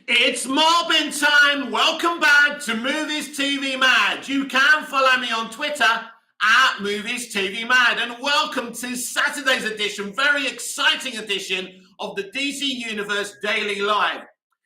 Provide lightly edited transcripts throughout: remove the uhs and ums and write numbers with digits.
It's mobbing time. Welcome back to Movies TV Mad. You can follow me on Twitter at Movies TV Mad. And welcome to Saturday's edition, very exciting edition of the DC Universe Daily Live.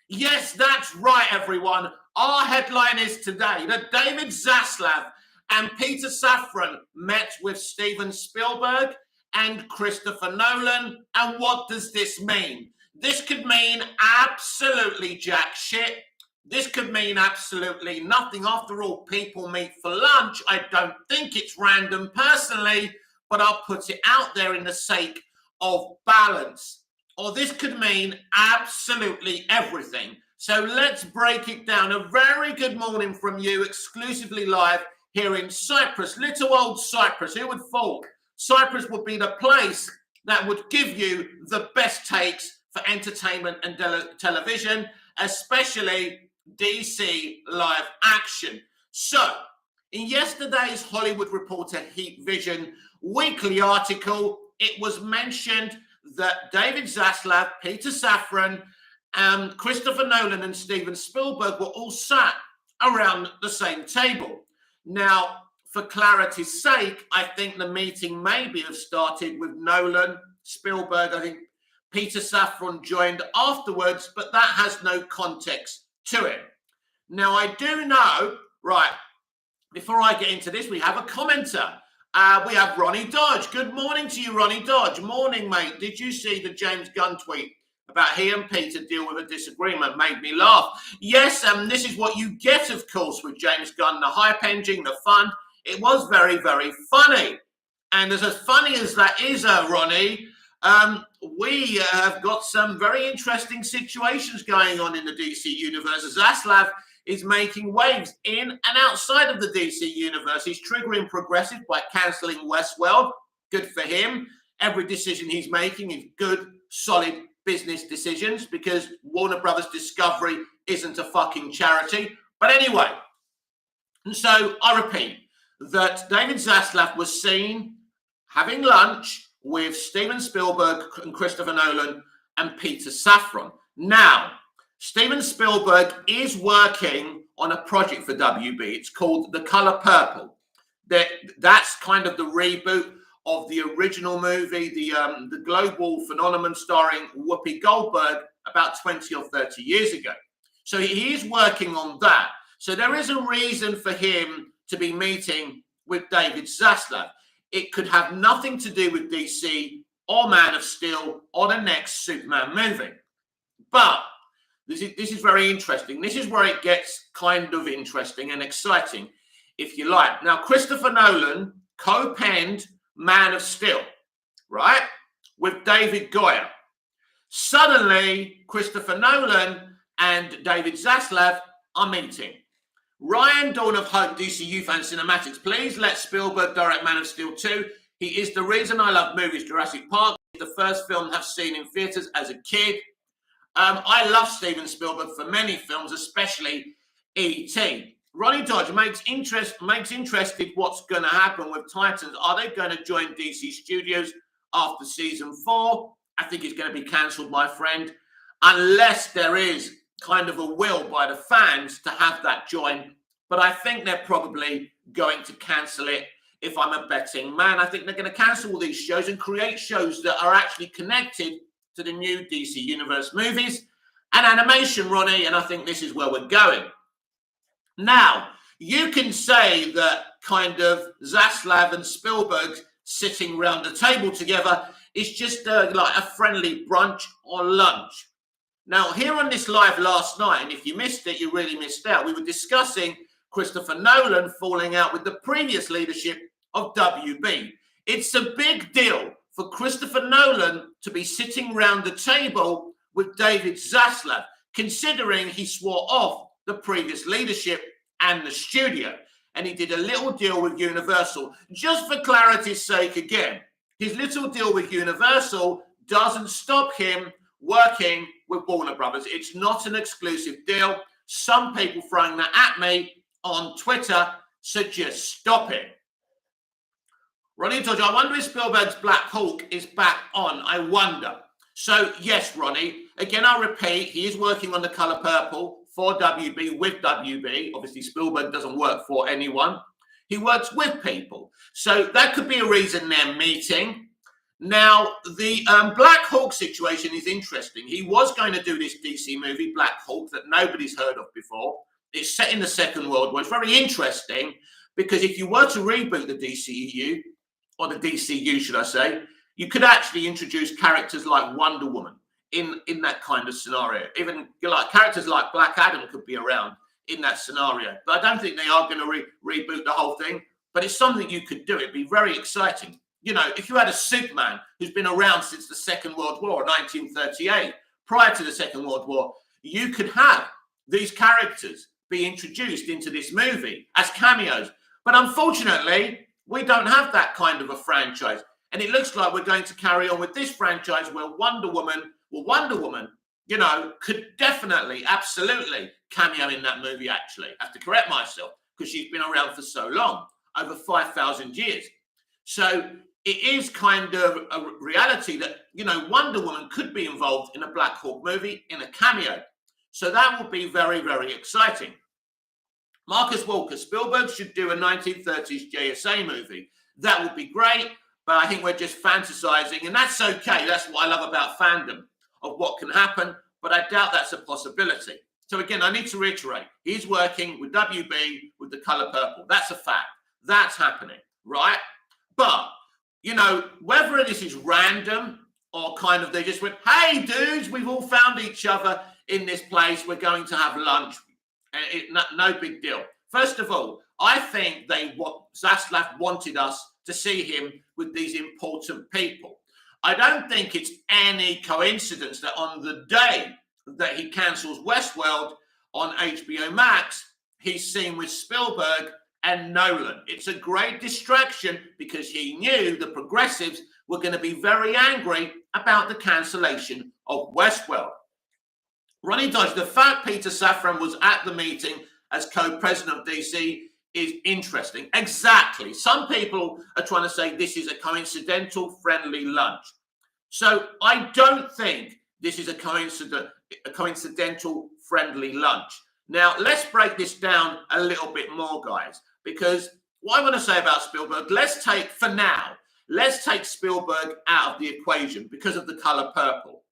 Yes, that's right, everyone. Our headline is today that David Zaslav and Peter Safran met with Steven Spielberg and Christopher Nolan. And what does this mean? This could mean absolutely jack shit. This could mean absolutely nothing. After all, people meet for lunch. I don't think it's random personally, but I'll put it out there in the sake of balance. Or this could mean absolutely everything. So let's break it down. A very good morning from you, exclusively live here in Cyprus, little old Cyprus. Who would thought Cyprus would be the place that would give you the best takes for entertainment and television, especially DC live action. So, in yesterday's Hollywood Reporter Heat Vision weekly article, it was mentioned that David Zaslav, Peter Safran, Christopher Nolan and Steven Spielberg were all sat around the same table. Now, for clarity's sake, I think the meeting maybe have started with Nolan, Spielberg. I think Peter Safran joined afterwards, but that has no context to it. Now, I do know, right, before I get into this, we have a commenter. We have Ronnie Dodge. Good morning to you, Ronnie Dodge. Morning, mate. Did you see the James Gunn tweet about he and Peter deal with a disagreement? Made me laugh. Yes, this is what you get, of course, with James Gunn, the hype engine, the fun. It was very, very funny. And as funny as that is, Ronnie, we have got some very interesting situations going on in the DC universe. Zaslav is making waves in and outside of the DC universe. He's triggering progressive by cancelling Westworld. Good for him. Every decision he's making is good, solid business decisions because Warner Brothers Discovery isn't a fucking charity. But anyway, and so I repeat that David Zaslav was seen having lunch with Steven Spielberg and Christopher Nolan and Peter Safran. Now, Steven Spielberg is working on a project for WB. It's called The Color Purple. That's kind of the reboot of the original movie, the global phenomenon starring Whoopi Goldberg about 20 or 30 years ago. So he is working on that. So there is a reason for him to be meeting with David Zaslav. It could have nothing to do with DC or Man of Steel or the next Superman movie. But this is very interesting. This is where it gets kind of interesting and exciting, if you like. Now, Christopher Nolan co-penned Man of Steel, right, with David Goyer. Suddenly, Christopher Nolan and David Zaslav are meeting. Ryan, Dawn of Hope, DCU fan cinematics, please let Spielberg direct Man of Steel 2. He is the reason I love movies. Jurassic Park is the first film I've seen in theaters as a kid. I love Steven Spielberg for many films, especially E.T. Ronnie Dodge makes interested what's going to happen with Titans. Are they going to join DC Studios after season 4? I think it's going to be cancelled, my friend, unless there is kind of a will by the fans to have that join. But I think they're probably going to cancel it. If I'm a betting man, I think they're going to cancel all these shows and create shows that are actually connected to the new DC Universe movies and animation, Ronnie, and I think this is where we're going. Now, you can say that kind of Zaslav and Spielberg sitting around the table together is just like a friendly brunch or lunch. Now, here on this live last night, and if you missed it, you really missed out, we were discussing Christopher Nolan falling out with the previous leadership of WB. It's a big deal for Christopher Nolan to be sitting round the table with David Zaslav, considering he swore off the previous leadership and the studio. And he did a little deal with Universal. Just for clarity's sake again, his little deal with Universal doesn't stop him working with Warner Brothers. It's not an exclusive deal. Some people throwing that at me on Twitter, so just stop it. Ronnie Dodge, I wonder if Spielberg's Black Hawk is back on. I wonder. So, yes, Ronnie, again, I repeat, he is working on The Color Purple for WB, with WB. Obviously, Spielberg doesn't work for anyone. He works with people. So that could be a reason they're meeting. Now, the Black Hawk situation is interesting. He was going to do this DC movie, Black Hawk, that nobody's heard of before. It's set in the Second World War. It's very interesting because if you were to reboot the DCEU, or the DCU, should I say, you could actually introduce characters like Wonder Woman in that kind of scenario. Even like characters like Black Adam could be around in that scenario. But I don't think they are going to reboot the whole thing. But it's something you could do. It'd be very exciting. You know, if you had a Superman who's been around since the Second World War, 1938, prior to the Second World War, you could have these characters be introduced into this movie as cameos. But unfortunately, we don't have that kind of a franchise. And it looks like we're going to carry on with this franchise where Wonder Woman, you know, could definitely, absolutely cameo in that movie, actually. I have to correct myself because she's been around for so long, over 5,000 years. So it is kind of a reality that, you know, Wonder Woman could be involved in a Black Hawk movie in a cameo. So that will be very, very exciting. Marcus Walker, Spielberg should do a 1930s JSA movie. That would be great, but I think we're just fantasizing, and that's okay. That's what I love about fandom, of what can happen, but I doubt that's a possibility. So again, I need to reiterate, he's working with WB, with The Color Purple. That's a fact. That's happening, right? But, you know, whether this is random or kind of they just went, hey, dudes, we've all found each other in this place. We're going to have lunch. No big deal. First of all, I think Zaslav wanted us to see him with these important people. I don't think it's any coincidence that on the day that he cancels Westworld on HBO Max, he's seen with Spielberg and Nolan. It's a great distraction because he knew the progressives were going to be very angry about the cancellation of Westworld. Ronnie Dodge, the fact Peter Safran was at the meeting as co-president of DC is interesting. Exactly. Some people are trying to say this is a coincidental friendly lunch. So I don't think this is a coincidental friendly lunch. Now, let's break this down a little bit more, guys, because what I want to say about Spielberg, let's take Spielberg out of the equation because of The Color Purple.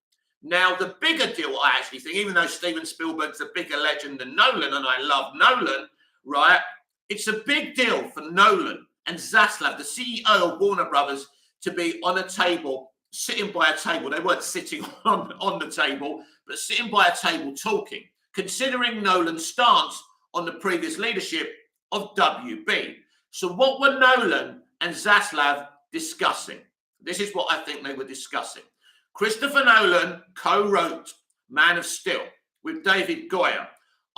Now, the bigger deal, I actually think, even though Steven Spielberg's a bigger legend than Nolan, and I love Nolan, right? It's a big deal for Nolan and Zaslav, the CEO of Warner Brothers, to be on a table, sitting by a table. They weren't sitting on the table, but sitting by a table talking, considering Nolan's stance on the previous leadership of WB. So what were Nolan and Zaslav discussing? This is what I think they were discussing. Christopher Nolan co-wrote Man of Steel with David Goyer.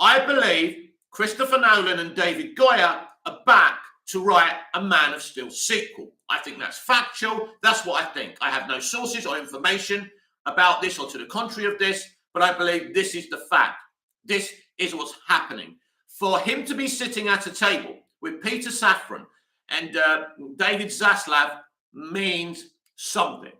I believe Christopher Nolan and David Goyer are back to write a Man of Steel sequel. I think that's factual. That's what I think. I have no sources or information about this or to the contrary of this, but I believe this is the fact. This is what's happening. For him to be sitting at a table with Peter Safran and David Zaslav means something.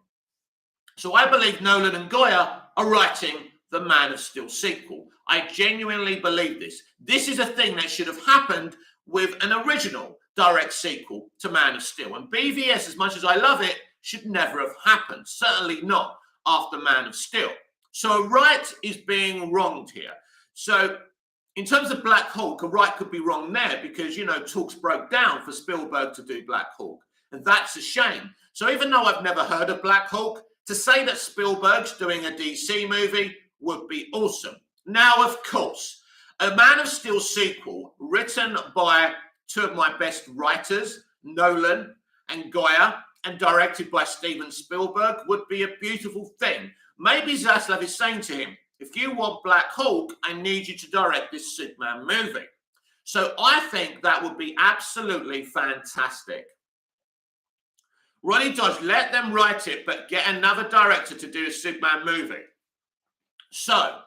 So I believe Nolan and Goyer are writing the Man of Steel sequel. I genuinely believe this. This is a thing that should have happened with an original direct sequel to Man of Steel. And BVS, as much as I love it, should never have happened. Certainly not after Man of Steel. So a right is being wronged here. So in terms of Black Hawk, a right could be wrong there because, you know, talks broke down for Spielberg to do Black Hawk. And that's a shame. So even though I've never heard of Black Hawk, to say that Spielberg's doing a DC movie would be awesome. Now, of course, a Man of Steel sequel written by two of my best writers, Nolan and Goyer, and directed by Steven Spielberg would be a beautiful thing. Maybe Zaslav is saying to him, if you want Black Hawk, I need you to direct this Superman movie. So I think that would be absolutely fantastic. Ronnie Dodge, let them write it, but get another director to do a Superman movie. So,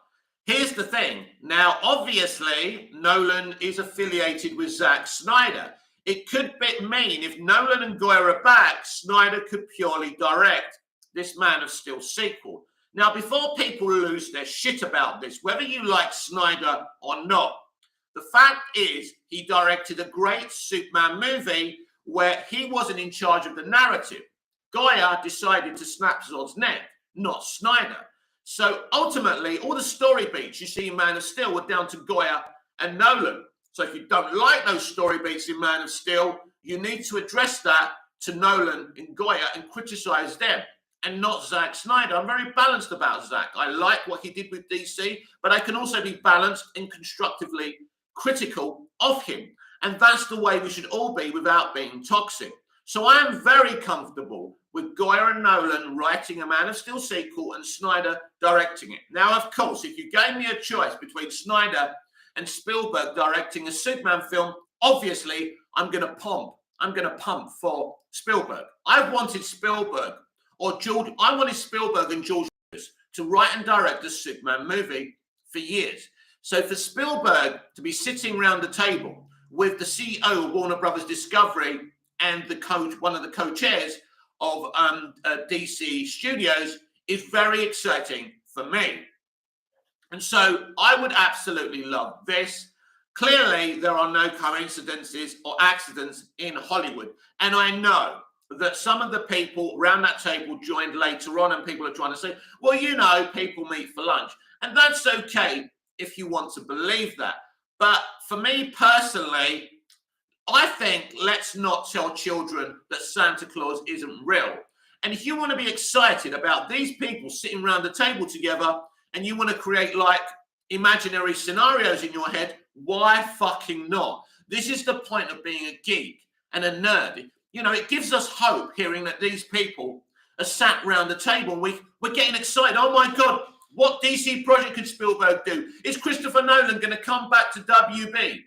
here's the thing. Now, obviously, Nolan is affiliated with Zack Snyder. It could mean if Nolan and Goyer are back, Snyder could purely direct this Man of Steel sequel. Now, before people lose their shit about this, whether you like Snyder or not, the fact is he directed a great Superman movie where he wasn't in charge of the narrative. Goya decided to snap Zod's neck, not Snyder. So ultimately, all the story beats you see in Man of Steel were down to Goya and Nolan. So if you don't like those story beats in Man of Steel, you need to address that to Nolan and Goya and criticize them and not Zack Snyder. I'm very balanced about Zack. I like what he did with DC, but I can also be balanced and constructively critical of him. And that's the way we should all be without being toxic. So I am very comfortable with Goya and Nolan writing a Man of Steel sequel and Snyder directing it. Now, of course, if you gave me a choice between Snyder and Spielberg directing a Superman film, obviously I'm going to pump. I'm going to pump for Spielberg. I wanted Spielberg and George Lucas to write and direct a Superman movie for years. So for Spielberg to be sitting around the table with the CEO of Warner Brothers Discovery and one of the co-chairs of DC Studios is very exciting for me. And so I would absolutely love this. Clearly, there are no coincidences or accidents in Hollywood. And I know that some of the people around that table joined later on and people are trying to say, well, you know, people meet for lunch. And that's okay if you want to believe that. But for me personally, I think let's not tell children that Santa Claus isn't real. And if you want to be excited about these people sitting around the table together and you want to create like imaginary scenarios in your head, why fucking not? This is the point of being a geek and a nerd. You know, it gives us hope hearing that these people are sat around the table and we're getting excited. Oh my God, what DC project could Spielberg do? Is Christopher Nolan going to come back to WB?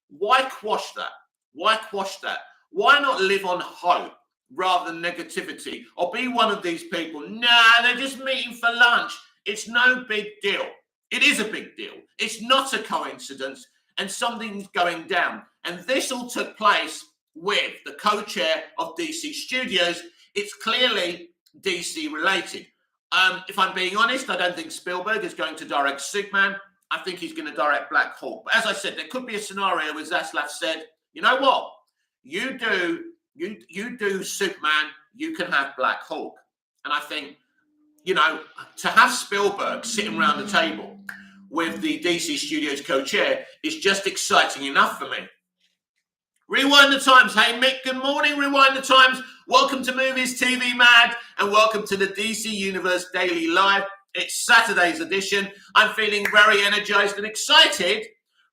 Why quash that? Why quash that? Why not live on hope rather than negativity? Or be one of these people, nah, they're just meeting for lunch. It's no big deal. It is a big deal. It's not a coincidence and something's going down. And this all took place with the co-chair of DC Studios. It's clearly DC related. If I'm being honest, I don't think Spielberg is going to direct Superman. I think he's going to direct Black Hawk. But as I said, there could be a scenario where Zaslav said, you know what? You do Superman, you can have Black Hawk. And I think, you know, to have Spielberg sitting around the table with the DC Studios co-chair is just exciting enough for me. Rewind the times. Hey, Mick, good morning. Rewind the times. Welcome to Movies TV Mad and welcome to the DC Universe Daily Live. It's Saturday's edition. I'm feeling very energized and excited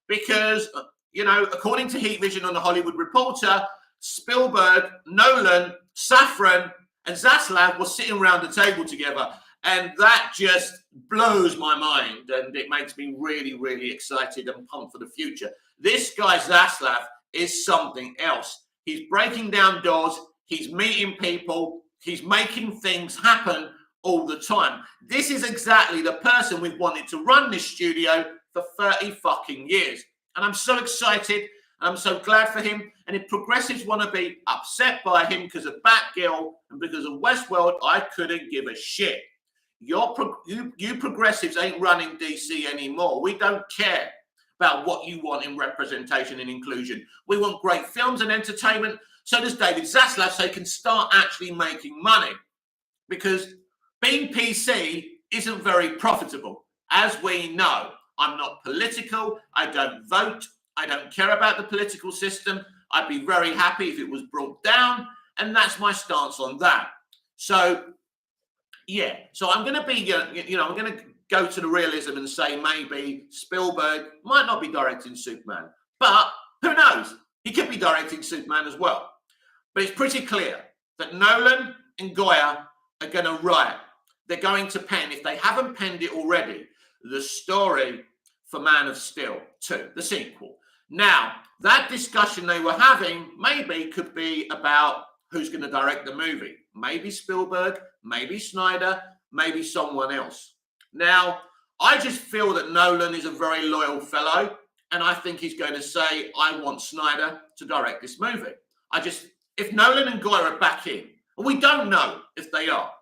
because, you know, according to Heat Vision on the Hollywood Reporter, Spielberg, Nolan, Safran, and Zaslav were sitting around the table together. And that just blows my mind. And it makes me really, really excited and pumped for the future. This guy, Zaslav, is something else. He's breaking down doors. He's meeting people. He's making things happen all the time. This is exactly the person we've wanted to run this studio for 30 fucking years. And I'm so excited. And I'm so glad for him. And if progressives want to be upset by him because of Batgirl and because of Westworld, I couldn't give a shit. You progressives ain't running DC anymore. We don't care about what you want in representation and inclusion. We want great films and entertainment. So does David Zaslav, so he can start actually making money. Because being PC isn't very profitable. As we know, I'm not political. I don't vote. I don't care about the political system. I'd be very happy if it was brought down. And that's my stance on that. So, yeah. So I'm going to be, I'm going to go to the realism and say maybe Spielberg might not be directing Superman. But who knows? He could be directing Superman as well. But it's pretty clear that Nolan and Goya are going to write. They're going to pen, if they haven't penned it already, the story for Man of Steel 2, the sequel. Now, that discussion they were having maybe could be about who's going to direct the movie. Maybe Spielberg, maybe Snyder, maybe someone else. Now, I just feel that Nolan is a very loyal fellow, and I think he's going to say, I want Snyder to direct this movie. If Nolan and Goya are back in, and we don't know if they are,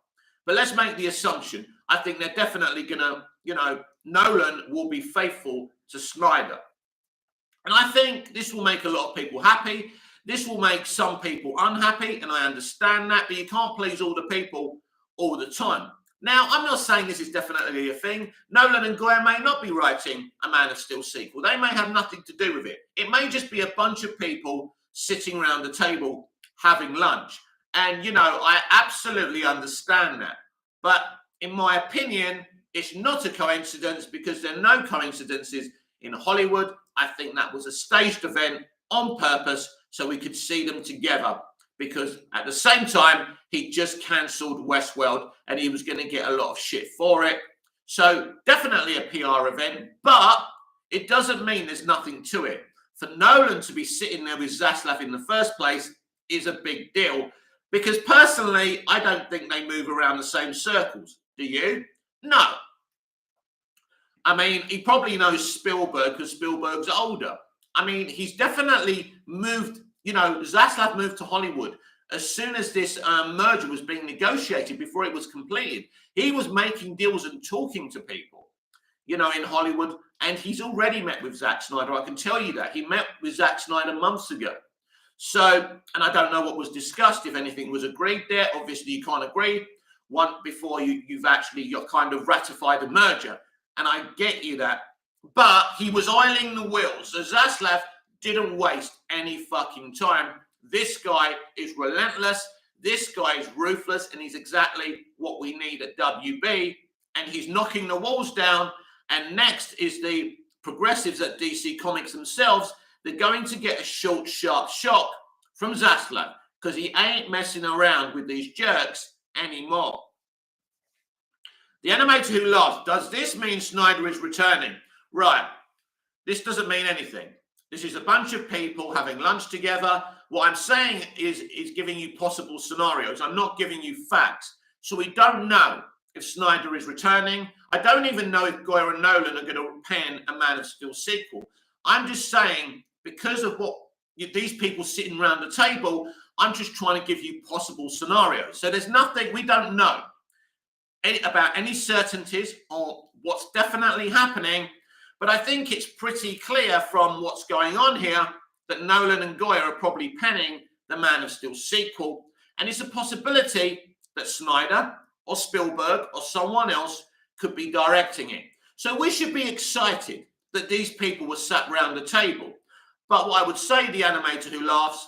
but let's make the assumption, I think they're definitely going to, Nolan will be faithful to Snyder. And I think this will make a lot of people happy. This will make some people unhappy, and I understand that, but you can't please all the people all the time. Now, I'm not saying this is definitely a thing. Nolan and Goyer may not be writing a Man of Steel sequel. They may have nothing to do with it. It may just be a bunch of people sitting around the table having lunch. And, I absolutely understand that. But in my opinion, it's not a coincidence, because there are no coincidences in Hollywood. I think that was a staged event on purpose so we could see them together, because at the same time, he just cancelled Westworld and he was going to get a lot of shit for it. So definitely a PR event, but it doesn't mean there's nothing to it. For Nolan to be sitting there with Zaslav in the first place is a big deal, because personally, I don't think they move around the same circles. Do you? No. I mean, he probably knows Spielberg because Spielberg's older. I mean, he's definitely moved, Zaslav moved to Hollywood as soon as this merger was being negotiated, before it was completed. He was making deals and talking to people, in Hollywood, and he's already met with Zack Snyder. I can tell you that. He met with Zack Snyder months ago. So, and I don't know what was discussed, if anything was agreed there. Obviously, you can't agree before you've kind of ratified a merger. And I get you that. But he was oiling the wheels. So Zaslav didn't waste any fucking time. This guy is relentless. This guy is ruthless. And he's exactly what we need at WB. And he's knocking the walls down. And next is the progressives at DC Comics themselves. They're going to get a short, sharp shock from Zaslav, because he ain't messing around with these jerks anymore. The animator who laughs. Does this mean Snyder is returning? Right. This doesn't mean anything. This is a bunch of people having lunch together. What I'm saying is giving you possible scenarios. I'm not giving you facts. So we don't know if Snyder is returning. I don't even know if Goyer and Nolan are going to pen a Man of Steel sequel. I'm just saying, because of what these people sitting around the table, I'm just trying to give you possible scenarios. So there's nothing, we don't know about any certainties or what's definitely happening. But I think it's pretty clear from what's going on here that Nolan and Goyer are probably penning the Man of Steel sequel. And it's a possibility that Snyder or Spielberg or someone else could be directing it. So we should be excited that these people were sat around the table. But what I would say, the animator who laughs,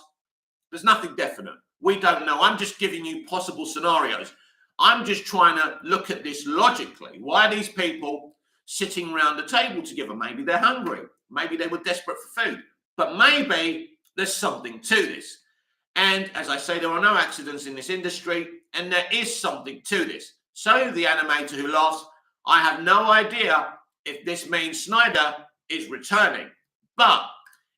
there's nothing definite. We don't know. I'm just giving you possible scenarios. I'm just trying to look at this logically. Why are these people sitting around the table together? Maybe they're hungry. Maybe they were desperate for food. But maybe there's something to this. And as I say, there are no accidents in this industry, and there is something to this. So the animator who laughs, I have no idea if this means Snyder is returning. But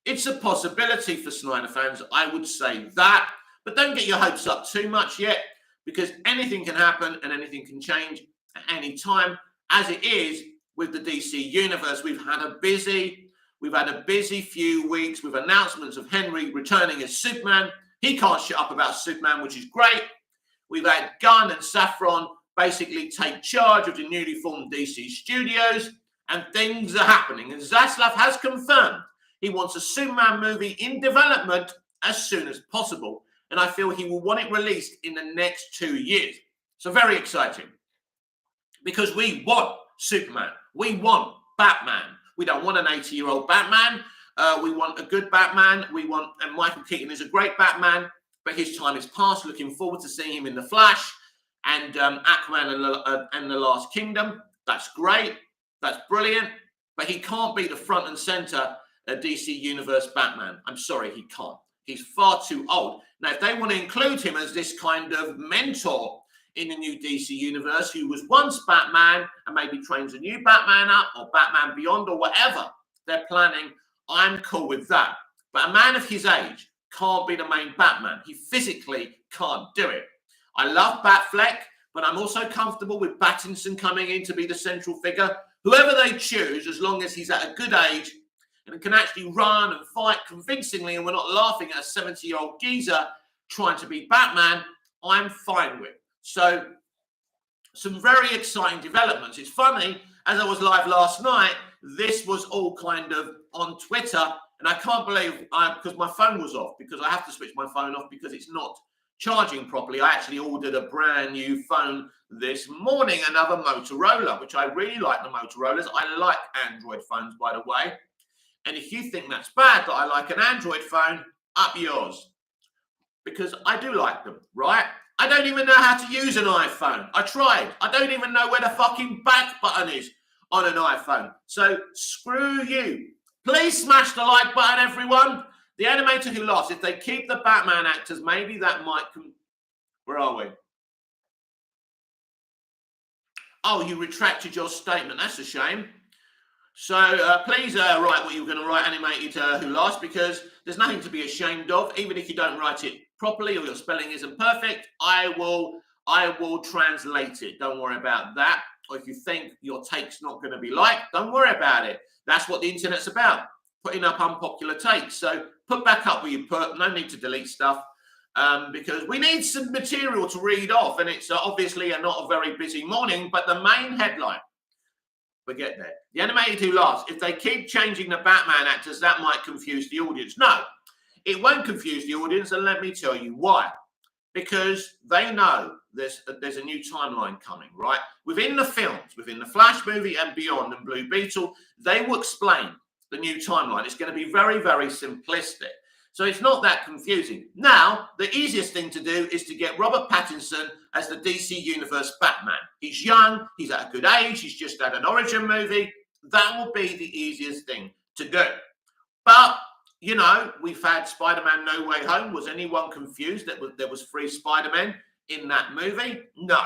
it's a possibility for Snyder fans, I would say that. But don't get your hopes up too much yet, because anything can happen and anything can change at any time. As it is with the DC universe, we've had a busy few weeks with announcements of Henry returning as Superman. He can't shut up about Superman, which is great. We've had Gunn and Safran basically take charge of the newly formed DC studios, and things are happening. And Zaslav has confirmed he wants a Superman movie in development as soon as possible. And I feel he will want it released in the next 2 years. So very exciting. Because we want Superman. We want Batman. We don't want an 80-year-old Batman. We want a good Batman. And Michael Keaton is a great Batman, but his time is past. Looking forward to seeing him in The Flash and Aquaman and The Last Kingdom. That's great. That's brilliant. But he can't be the front and center of DC Universe Batman. I'm sorry, he can't. He's far too old. Now, if they want to include him as this kind of mentor in the new DC universe, who was once Batman and maybe trains a new Batman up or Batman Beyond or whatever they're planning, I'm cool with that. But a man of his age can't be the main Batman. He physically can't do it. I love Batfleck, but I'm also comfortable with Pattinson coming in to be the central figure. Whoever they choose, as long as he's at a good age and can actually run and fight convincingly, and we're not laughing at a 70-year-old geezer trying to be Batman, I'm fine with. So some very exciting developments. It's funny, as I was live last night, this was all kind of on Twitter, and I can't believe, because my phone was off, because I have to switch my phone off because it's not charging properly. I actually ordered a brand new phone this morning, another Motorola, which I really like the Motorola's. I like Android phones, by the way. And if you think that's bad that I like an Android phone, up yours. Because I do like them, right? I don't even know how to use an iPhone. I tried. I don't even know where the fucking back button is on an iPhone. So screw you. Please smash the like button, everyone. The animator who lost, if they keep the Batman actors, maybe that might come. Where are we? Oh, you retracted your statement. That's a shame. So please write what you were going to write, animated who lost, because there's nothing to be ashamed of. Even if you don't write it properly or your spelling isn't perfect, I will translate it. Don't worry about that. Or if you think your take's not going to be liked, don't worry about it. That's what the internet's about, putting up unpopular takes. So put back up what you put. No need to delete stuff, because we need some material to read off. And it's obviously not a very busy morning, but the main headline, forget that. The animated who laughs. If they keep changing the Batman actors, that might confuse the audience. No, it won't confuse the audience, and let me tell you why. Because they know there's a new timeline coming, right? Within the films, within the Flash movie and beyond, and Blue Beetle, they will explain the new timeline. It's going to be very, very simplistic. So it's not that confusing. Now, the easiest thing to do is to get Robert Pattinson as the DC Universe Batman. He's young, he's at a good age, he's just had an origin movie. That will be the easiest thing to do. But, you know, we've had Spider-Man No Way Home. Was anyone confused that there was 3 Spider-Men in that movie? No.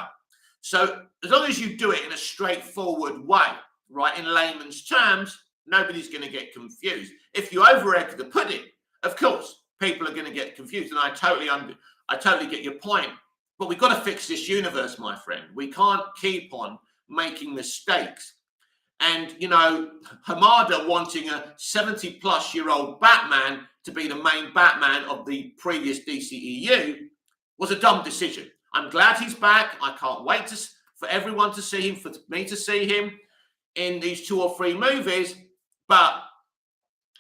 So as long as you do it in a straightforward way, right, in layman's terms, nobody's going to get confused. If you over-egg the pudding, of course, people are going to get confused, and I totally get your point. But we've got to fix this universe, my friend. We can't keep on making mistakes. And, you know, Hamada wanting a 70-plus-year-old Batman to be the main Batman of the previous DCEU was a dumb decision. I'm glad he's back. I can't wait for everyone to see him, for me to see him in these 2 or 3 movies. But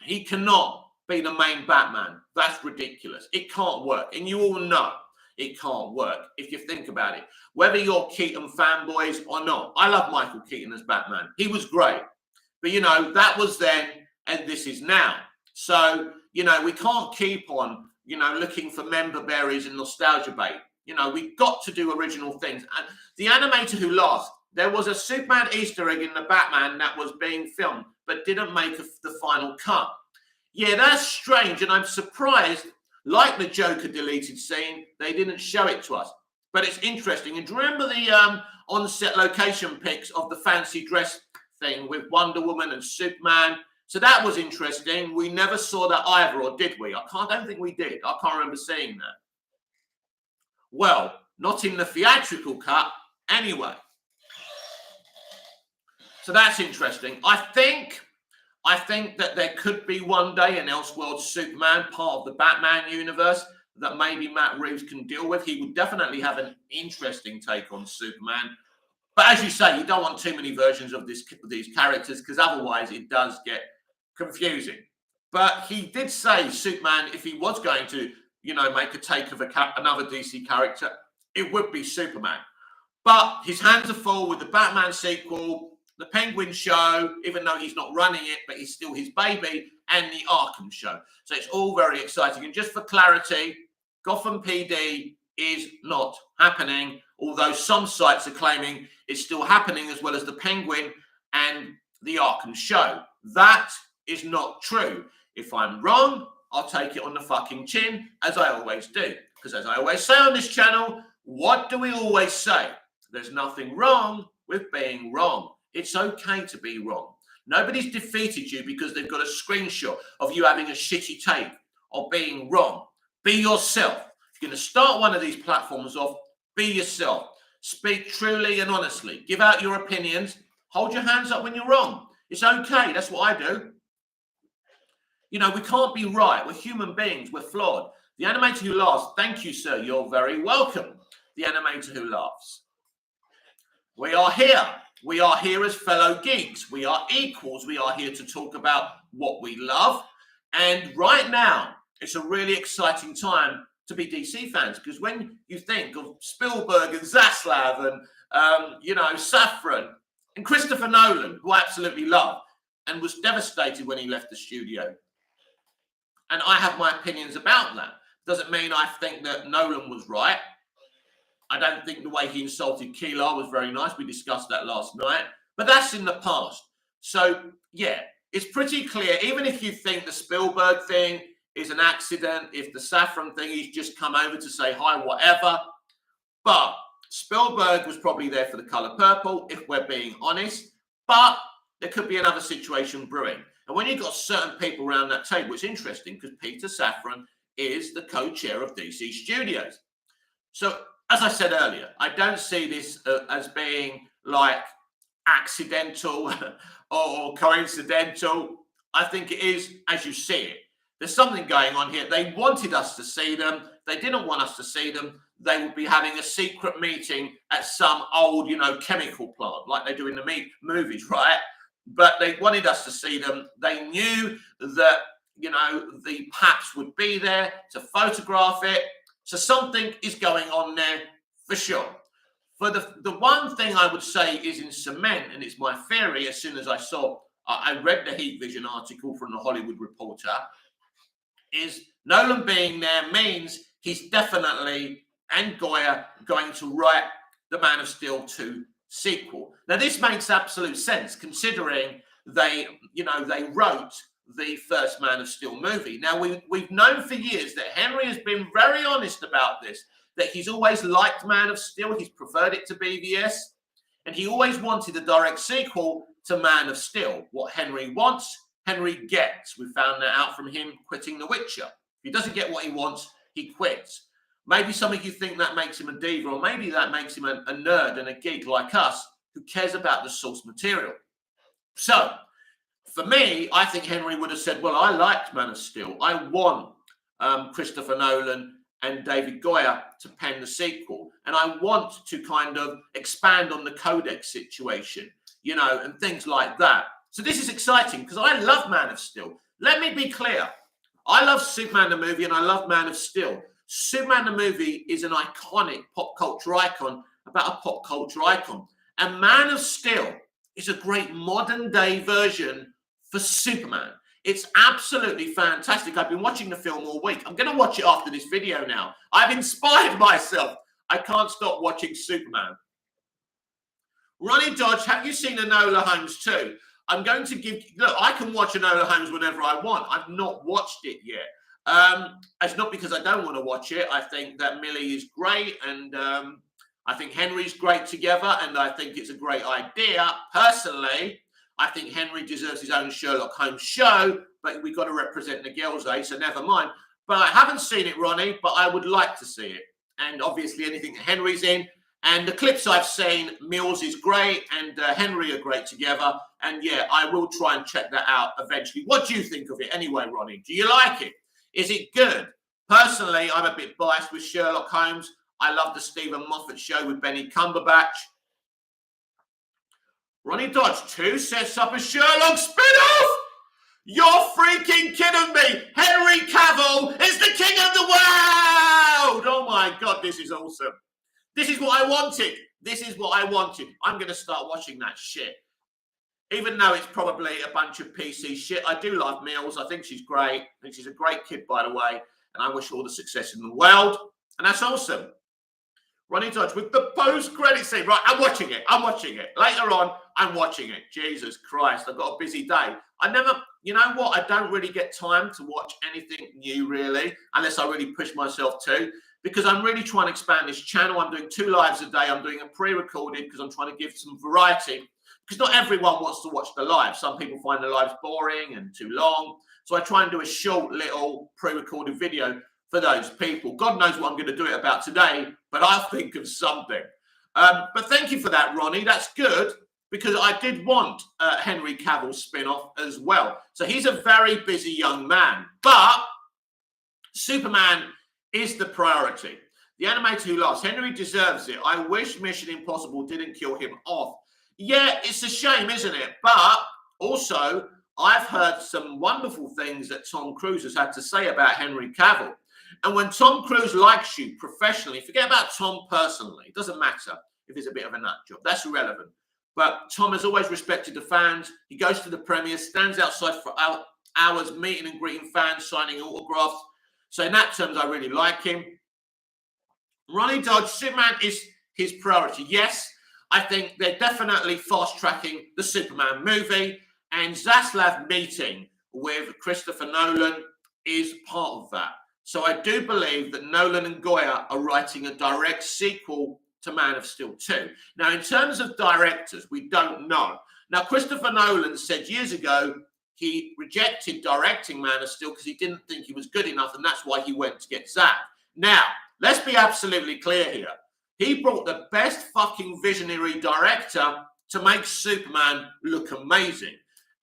he cannot be the main Batman. That's ridiculous. It can't work. And you all know it can't work if you think about it. Whether you're Keaton fanboys or not. I love Michael Keaton as Batman. He was great. But, you know, that was then and this is now. So, you know, we can't keep on, you know, looking for member berries and nostalgia bait. You know, we've got to do original things. And the animator who lost, there was a Superman Easter egg in the Batman that was being filmed but didn't make the final cut. Yeah, that's strange, and I'm surprised, like the Joker deleted scene, they didn't show it to us. But it's interesting. And do you remember the on-set location pics of the fancy dress thing with Wonder Woman and Superman? So that was interesting. We never saw that either, or did we? I don't think we did. I can't remember seeing that. Well, not in the theatrical cut anyway. So that's interesting. I think that there could be one day an Elseworld Superman, part of the Batman universe, that maybe Matt Reeves can deal with. He would definitely have an interesting take on Superman. But as you say, you don't want too many versions of these characters, because otherwise it does get confusing. But he did say Superman, if he was going to, you know, make a take of another DC character, it would be Superman. But his hands are full with the Batman sequel, the Penguin show, even though he's not running it, but he's still his baby, and the Arkham show. So it's all very exciting. And just for clarity, Gotham PD is not happening, although some sites are claiming it's still happening, as well as the Penguin and the Arkham show. That is not true. If I'm wrong, I'll take it on the fucking chin, as I always do. Because as I always say on this channel, what do we always say? There's nothing wrong with being wrong. It's okay to be wrong. Nobody's defeated you because they've got a screenshot of you having a shitty take or being wrong. Be yourself. If you're going to start one of these platforms off, be yourself. Speak truly and honestly. Give out your opinions. Hold your hands up when you're wrong. It's okay. That's what I do. You know, we can't be right. We're human beings. We're flawed. The animator who laughs. Thank you, sir. You're very welcome. The animator who laughs. We are here. We are here as fellow geeks. We are equals. We are here to talk about what we love. And right now, it's a really exciting time to be DC fans, because when you think of Spielberg and Zaslav and, Safran and Christopher Nolan, who I absolutely love and was devastated when he left the studio. And I have my opinions about that. Doesn't mean I think that Nolan was right. I don't think the way he insulted Keeler was very nice. We discussed that last night. But that's in the past. So, yeah, it's pretty clear. Even if you think the Spielberg thing is an accident, if the Safran thing, he's just come over to say hi, whatever. But Spielberg was probably there for the colour purple, if we're being honest. But there could be another situation brewing. And when you've got certain people around that table, it's interesting because Peter Safran is the co-chair of DC Studios. So, as I said earlier, I don't see this as being like accidental or coincidental. I think it is as you see it. There's something going on here. They wanted us to see them. They didn't want us to see them. They would be having a secret meeting at some old, chemical plant like they do in the movies, right? But they wanted us to see them. They knew that, the paps would be there to photograph it. So something is going on there for sure. For the one thing I would say is in cement, and it's my theory as soon as I read the Heat Vision article from the Hollywood Reporter, is Nolan being there means he's definitely, and Goya, going to write the Man of Steel 2 sequel. Now, this makes absolute sense considering they wrote the first Man of Steel movie. Now, we've known for years that Henry has been very honest about this, that he's always liked Man of Steel. He's preferred it to BVS, and he always wanted a direct sequel to Man of Steel. What Henry wants, Henry gets. We found that out from him quitting The Witcher. If he doesn't get what he wants, he quits. Maybe some of you think that makes him a diva, or maybe that makes him a nerd and a geek like us who cares about the source material. So, for me, I think Henry would have said, well, I liked Man of Steel. I want Christopher Nolan and David Goya to pen the sequel. And I want to kind of expand on the codex situation, and things like that. So this is exciting because I love Man of Steel. Let me be clear. I love Superman the movie and I love Man of Steel. Superman the movie is an iconic pop culture icon about a pop culture icon. And Man of Steel is a great modern day version for Superman. It's absolutely fantastic. I've been watching the film all week. I'm going to watch it after this video now. I've inspired myself. I can't stop watching Superman. Ronnie Dodge, have you seen Enola Holmes 2? I'm going to look, I can watch Enola Holmes whenever I want. I've not watched it yet. It's not because I don't want to watch it. I think that Millie is great, and I think Henry's great together, and I think it's a great idea. Personally, I think Henry deserves his own Sherlock Holmes show, but we've got to represent the girls, so never mind. But I haven't seen it, Ronnie, but I would like to see it. And obviously anything that Henry's in. And the clips I've seen, Mills is great and Henry are great together. And yeah, I will try and check that out eventually. What do you think of it anyway, Ronnie? Do you like it? Is it good? Personally, I'm a bit biased with Sherlock Holmes. I love the Stephen Moffat show with Benny Cumberbatch. Ronnie Dodge 2 sets up a Sherlock spin-off? You're freaking kidding me! Henry Cavill is the king of the world! Oh my God, this is awesome. This is what I wanted. This is what I wanted. I'm going to start watching that shit. Even though it's probably a bunch of PC shit. I do love Mills. I think she's great. I think she's a great kid, by the way. And I wish her all the success in the world. And that's awesome. Ronnie Dodge with the post-credit scene. Right, I'm watching it. I'm watching it. Later on, I'm watching it. Jesus Christ, I've got a busy day. You know what? I don't really get time to watch anything new, really, unless I really push myself to, because I'm really trying to expand this channel. I'm doing 2 lives a day. I'm doing a pre-recorded because I'm trying to give some variety, because not everyone wants to watch the live. Some people find the lives boring and too long. So I try and do a short little pre-recorded video for those people. God knows what I'm going to do it about today, but I'll think of something. But thank you for that, Ronnie. That's good, because I did want Henry Cavill spin-off as well. So he's a very busy young man, but Superman is the priority. The animator who lost. Henry deserves it. I wish Mission Impossible didn't kill him off. Yeah, it's a shame, isn't it? But also, I've heard some wonderful things that Tom Cruise has had to say about Henry Cavill. And when Tom Cruise likes you professionally, forget about Tom personally. It doesn't matter if it's a bit of a nut job. That's irrelevant. But Tom has always respected the fans. He goes to the premiere, stands outside for hours, meeting and greeting fans, signing autographs. So in that terms, I really like him. Ronnie Dodge, Superman is his priority. Yes, I think they're definitely fast-tracking the Superman movie. And Zaslav meeting with Christopher Nolan is part of that. So I do believe that Nolan and Goya are writing a direct sequel to Man of Steel 2. Now, in terms of directors, we don't know. Now, Christopher Nolan said years ago he rejected directing Man of Steel because he didn't think he was good enough, and that's why he went to get Zack. Now, let's be absolutely clear here. He brought the best fucking visionary director to make Superman look amazing.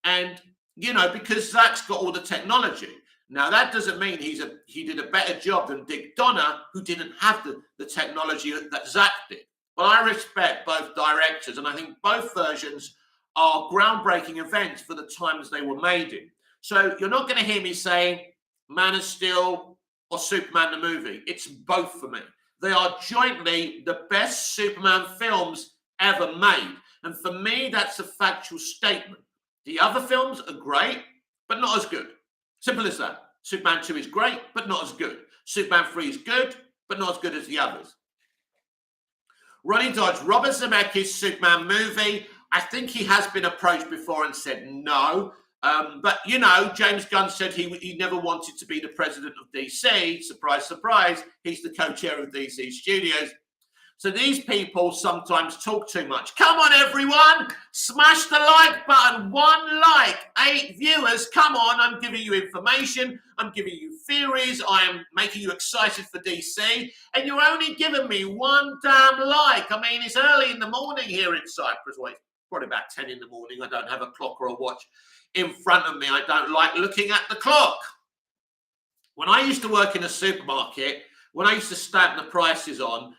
And, you know, because Zack's got all the technology. Now, that doesn't mean he did a better job than Dick Donner, who didn't have the technology that Zack did. But I respect both directors, and I think both versions are groundbreaking events for the times they were made in. So you're not going to hear me saying Man of Steel or Superman the movie. It's both for me. They are jointly the best Superman films ever made. And for me, that's a factual statement. The other films are great, but not as good. Simple as that. Superman 2 is great, but not as good. Superman 3 is good, but not as good as the others. Ronnie Dodge, Robert Zemeckis' Superman movie. I think he has been approached before and said no. But, you know, James Gunn said he never wanted to be the president of DC. Surprise, surprise. He's the co-chair of DC Studios. So these people sometimes talk too much. Come on, everyone. Smash the like button. 1 like, 8 viewers. Come on. I'm giving you information. I'm giving you theories. I am making you excited for DC. And you're only giving me 1 damn like. I mean, it's early in the morning here in Cyprus. Well, it's probably about 10 in the morning. I don't have a clock or a watch in front of me. I don't like looking at the clock. When I used to work in a supermarket, when I used to stamp the prices on,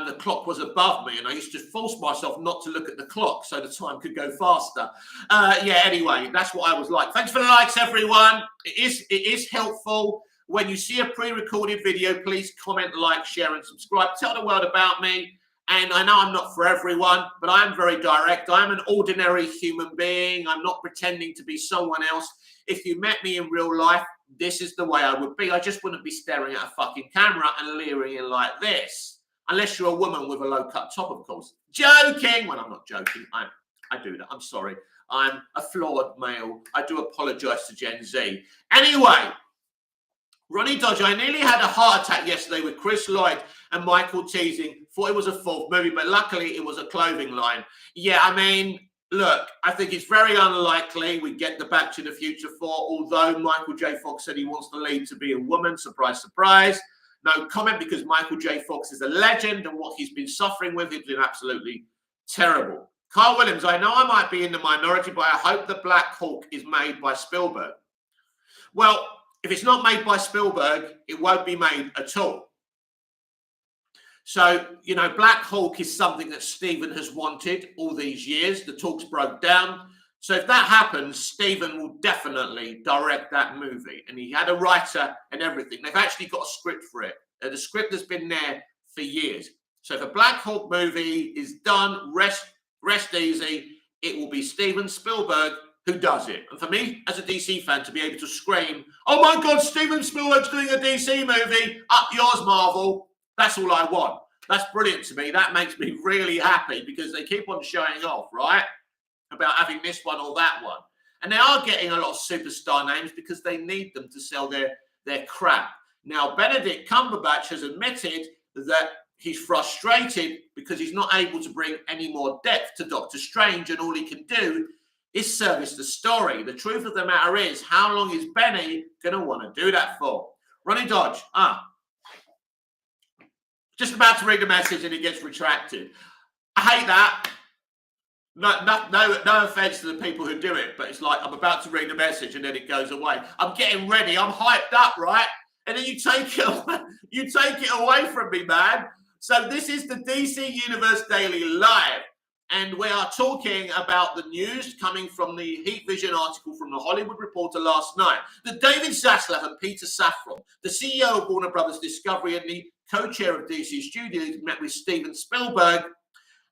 the clock was above me, and I used to force myself not to look at the clock so the time could go faster. Yeah, anyway, that's what I was like. Thanks for the likes, everyone. It is helpful. When you see a pre-recorded video, please comment, like, share, and subscribe. Tell the world about me. And I know I'm not for everyone, but I'm very direct. I'm an ordinary human being. I'm not pretending to be someone else. If you met me in real life, this is the way I would be. I just wouldn't be staring at a fucking camera and leering in like this. Unless you're a woman with a low-cut top, of course. Joking! Well, I'm not joking. I do that. I'm sorry. I'm a flawed male. I do apologise to Gen Z. Anyway, Ronnie Dodge, I nearly had a heart attack yesterday with Chris Lloyd and Michael teasing. Thought it was a 4th movie, but luckily it was a clothing line. Yeah, I mean, look, I think it's very unlikely we get the Back to the Future 4, although Michael J. Fox said he wants the lead to be a woman. Surprise, surprise. No comment, because Michael J. Fox is a legend, and what he's been suffering with has been absolutely terrible. Carl Williams, I know I might be in the minority, but I hope the Black Hawk is made by Spielberg. Well, if it's not made by Spielberg, it won't be made at all. So, you know, Black Hawk is something that Stephen has wanted all these years. The talks broke down. So if that happens, Stephen will definitely direct that movie. And he had a writer and everything. They've actually got a script for it. The script has been there for years. So if a Black Hawk movie is done, rest easy, it will be Steven Spielberg who does it. And for me, as a DC fan, to be able to scream, oh my God, Steven Spielberg's doing a DC movie, up yours, Marvel. That's all I want. That's brilliant to me. That makes me really happy, because they keep on showing off, right? About having this one or that one. And they are getting a lot of superstar names because they need them to sell their crap. Now, Benedict Cumberbatch has admitted that he's frustrated because he's not able to bring any more depth to Doctor Strange, and all he can do is service the story. The truth of the matter is, how long is Benny going to want to do that for? Ronnie Dodge, just about to read the message and it gets retracted. I hate that. No offense to the people who do it, but it's like I'm about to read a message and then it goes away. I'm getting ready. I'm hyped up, right? and then you take it away, from me, man. So this is the DC Universe Daily Live, and we are talking about the news coming from the Heat Vision article from the Hollywood Reporter last night. That David Zaslav and Peter Safran, the CEO of Warner Brothers Discovery and the co-chair of DC Studios, met with Steven Spielberg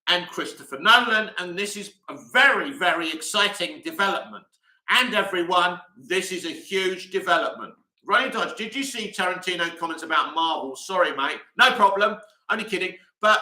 and Christopher Nolan, and this is a very, very exciting development. And everyone, this is a huge development. Ronnie Dodge, did you see Tarantino comments about Marvel? Sorry, mate. No problem. Only kidding. But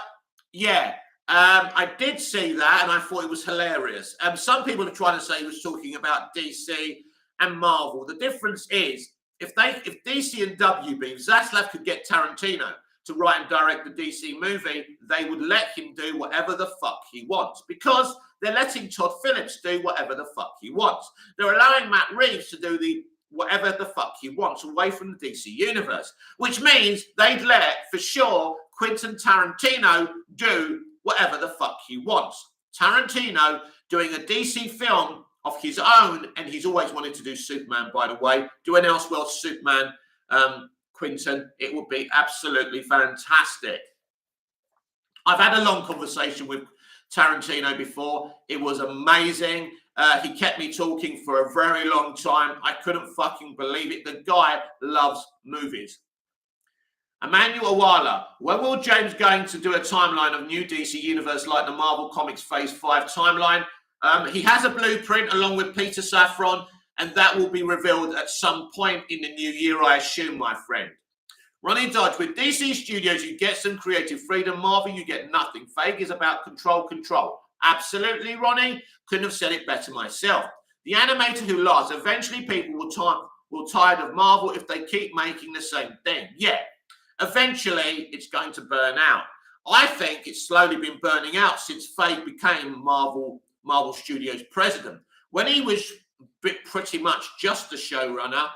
yeah, I did see that, and I thought it was hilarious. Some people are trying to say he was talking about DC and Marvel. The difference is, if DC and WB, if Zaslav could get Tarantino to write and direct the DC movie, they would let him do whatever the fuck he wants, because they're letting Todd Phillips do whatever the fuck he wants. They're allowing Matt Reeves to do the whatever the fuck he wants away from the DC universe, which means they'd let, for sure, Quentin Tarantino do whatever the fuck he wants. Tarantino doing a DC film of his own, and he's always wanted to do Superman, by the way. Do an Elseworlds Superman, Quentin. It would be absolutely fantastic. I've had a long conversation with Tarantino before. It was amazing. He kept me talking for a very long time. I couldn't fucking believe it. The guy loves movies. Emmanuel Awala, when will James going to do a timeline of new DC Universe like the Marvel Comics Phase 5 timeline? He has a blueprint along with Peter Safran, and that will be revealed at some point in the new year, I assume, my friend. Ronnie Dodge, with DC Studios, you get some creative freedom. Marvel, you get nothing. Fake is about control. Absolutely, Ronnie. Couldn't have said it better myself. The animator who lost. Eventually, people will tired of Marvel if they keep making the same thing. Yeah, eventually, it's going to burn out. I think it's slowly been burning out since Feige became Marvel Studios president. When he was pretty much just the showrunner,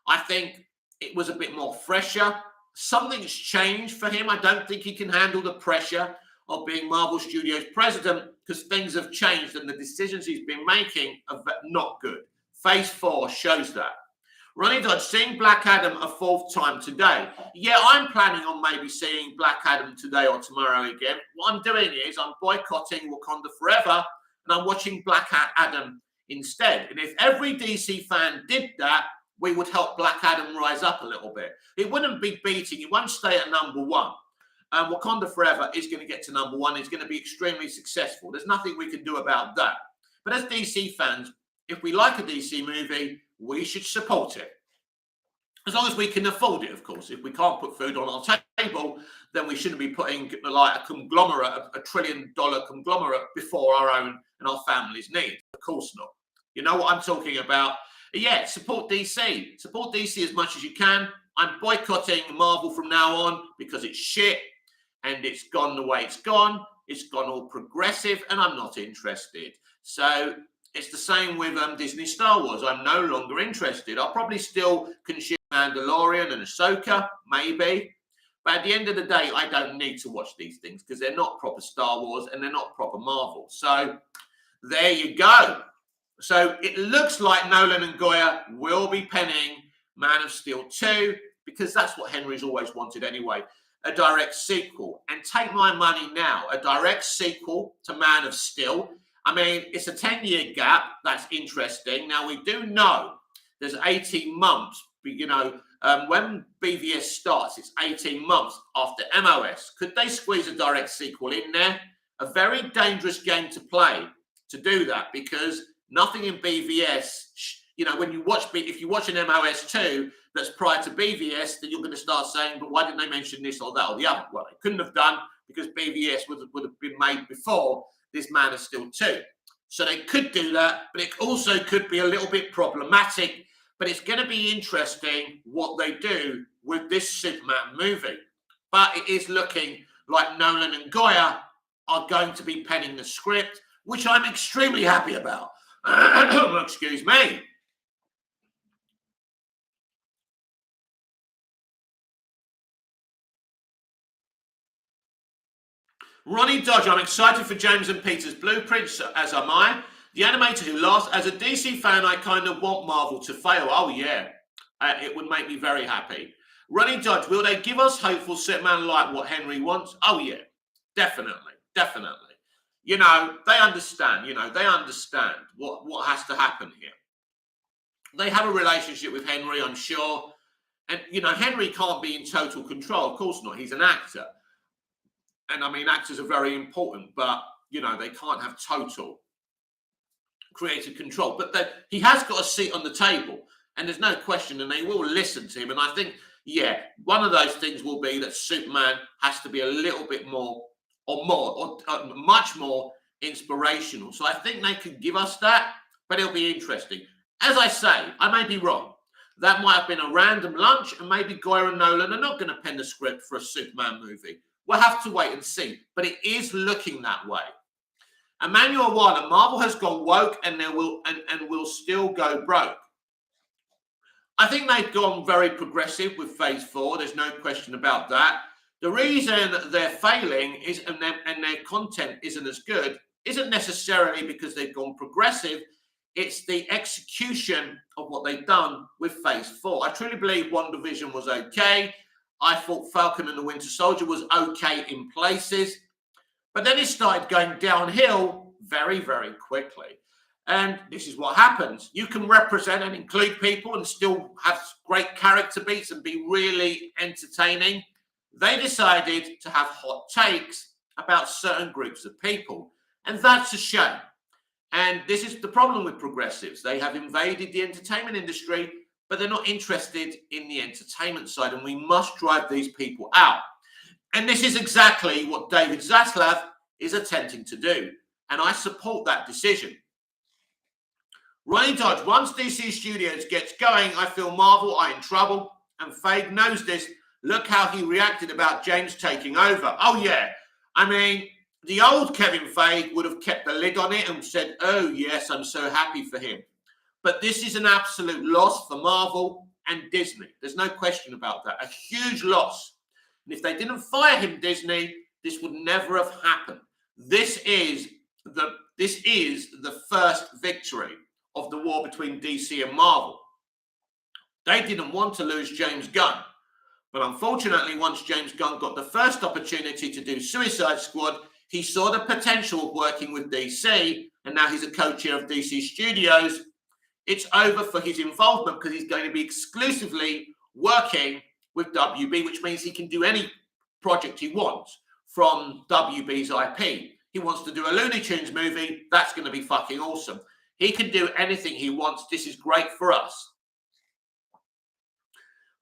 I think it was a bit more fresher. Something's changed for him. I don't think he can handle the pressure of being Marvel Studios president, because things have changed and the decisions he's been making are not good. Phase 4 shows that. Ronnie Dodge, seeing Black Adam a fourth time today. Yeah, I'm planning on maybe seeing Black Adam today or tomorrow again. What I'm doing is I'm boycotting Wakanda Forever, and I'm watching Black Adam instead. And if every DC fan did that, we would help Black Adam rise up a little bit. It wouldn't be beating. It won't stay at number one. Wakanda Forever is going to get to number one. It's going to be extremely successful. There's nothing we can do about that. But as DC fans, if we like a DC movie, we should support it. As long as we can afford it, of course. If we can't put food on our table, then we shouldn't be putting like a conglomerate, a $1 trillion conglomerate before our own and our family's needs. Of course not. You know what I'm talking about. Yeah, support DC. Support DC as much as you can. I'm boycotting Marvel from now on because it's shit and it's gone the way it's gone. It's gone all progressive and I'm not interested. So it's the same with Disney Star Wars. I'm no longer interested. I'll probably still consume Mandalorian and Ahsoka, maybe. But at the end of the day, I don't need to watch these things because they're not proper Star Wars and they're not proper Marvel. So there you go. So it looks like Nolan and Goya will be penning Man of Steel 2 because that's what Henry's always wanted anyway, a direct sequel. And take my money now, a direct sequel to Man of Steel. I mean, it's a 10-year gap. That's interesting. Now, we do know there's 18 months. You know, when BVS starts, it's 18 months after MOS. Could they squeeze a direct sequel in there? A very dangerous game to play to do that because nothing in BVS, you know, when you watch, if you watch an MOS2 that's prior to BVS, then you're going to start saying, but why didn't they mention this or that or the other? Well, they couldn't have done because BVS would have been made before this Man of Steel 2. So they could do that, but it also could be a little bit problematic. But it's going to be interesting what they do with this Superman movie. But it is looking like Nolan and Goya are going to be penning the script, which I'm extremely happy about. Excuse me. Ronnie Dodge, I'm excited for James and Peter's blueprints, as am I. The animator who lost, as a DC fan, I kind of want Marvel to fail. Oh, yeah. It would make me very happy. Running Dodge, will they give us hope for Superman like what Henry wants? Oh, yeah, definitely, definitely. You know, they understand, what has to happen here. They have a relationship with Henry, I'm sure. And, Henry can't be in total control. Of course not. He's an actor. And, I mean, actors are very important, but, they can't have total creative control. But he has got a seat on the table. And there's no question, and they will listen to him. And I think, yeah, one of those things will be that Superman has to be a little bit more much more inspirational. So I think they can give us that, but it'll be interesting. As I say, I may be wrong. That might have been a random lunch, and maybe Goyer and Nolan are not going to pen the script for a Superman movie. We'll have to wait and see, but it is looking that way. Emmanuel Wilder, Marvel has gone woke, and will still go broke. I think they've gone very progressive with Phase 4. There's no question about that. The reason they're failing is, and their content isn't as good, isn't necessarily because they've gone progressive. It's the execution of what they've done with Phase 4. I truly believe WandaVision was okay. I thought Falcon and the Winter Soldier was okay in places. But then it started going downhill very, very quickly. And this is what happens. You can represent and include people and still have great character beats and be really entertaining. They decided to have hot takes about certain groups of people. And that's a shame. And this is the problem with progressives. They have invaded the entertainment industry, but they're not interested in the entertainment side. And we must drive these people out. And this is exactly what David Zaslav is attempting to do. And I support that decision. Ronnie Dodge, once DC Studios gets going, I feel Marvel are in trouble. And Feige knows this. Look how he reacted about James taking over. Oh, yeah. I mean, the old Kevin Feige would have kept the lid on it and said, oh, yes, I'm so happy for him. But this is an absolute loss for Marvel and Disney. There's no question about that. A huge loss. And if they didn't fire him, Disney, this would never have happened. This is the first victory of the war between DC and Marvel. They didn't want to lose James Gunn. But unfortunately, once James Gunn got the first opportunity to do Suicide Squad, he saw the potential of working with DC, and now he's a co-chair of DC Studios. It's over for his involvement because he's going to be exclusively working with WB, which means he can do any project he wants from WB's IP. He wants to do a Looney Tunes movie. That's going to be fucking awesome. He can do anything he wants. This is great for us.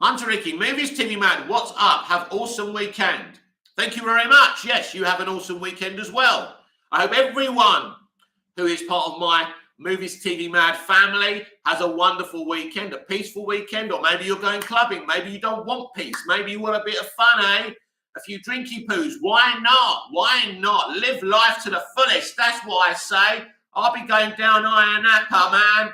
Hunter Ricky, Movies TV Mad, what's up? Have awesome weekend. Thank you very much. Yes, you have an awesome weekend as well. I hope everyone who is part of my Movies TV Mad family has a wonderful weekend, a peaceful weekend, or maybe you're going clubbing. Maybe you don't want peace. Maybe you want a bit of fun, eh? A few drinky poos. Why not? Why not? Live life to the fullest. That's what I say. I'll be going down Iron Apple, man.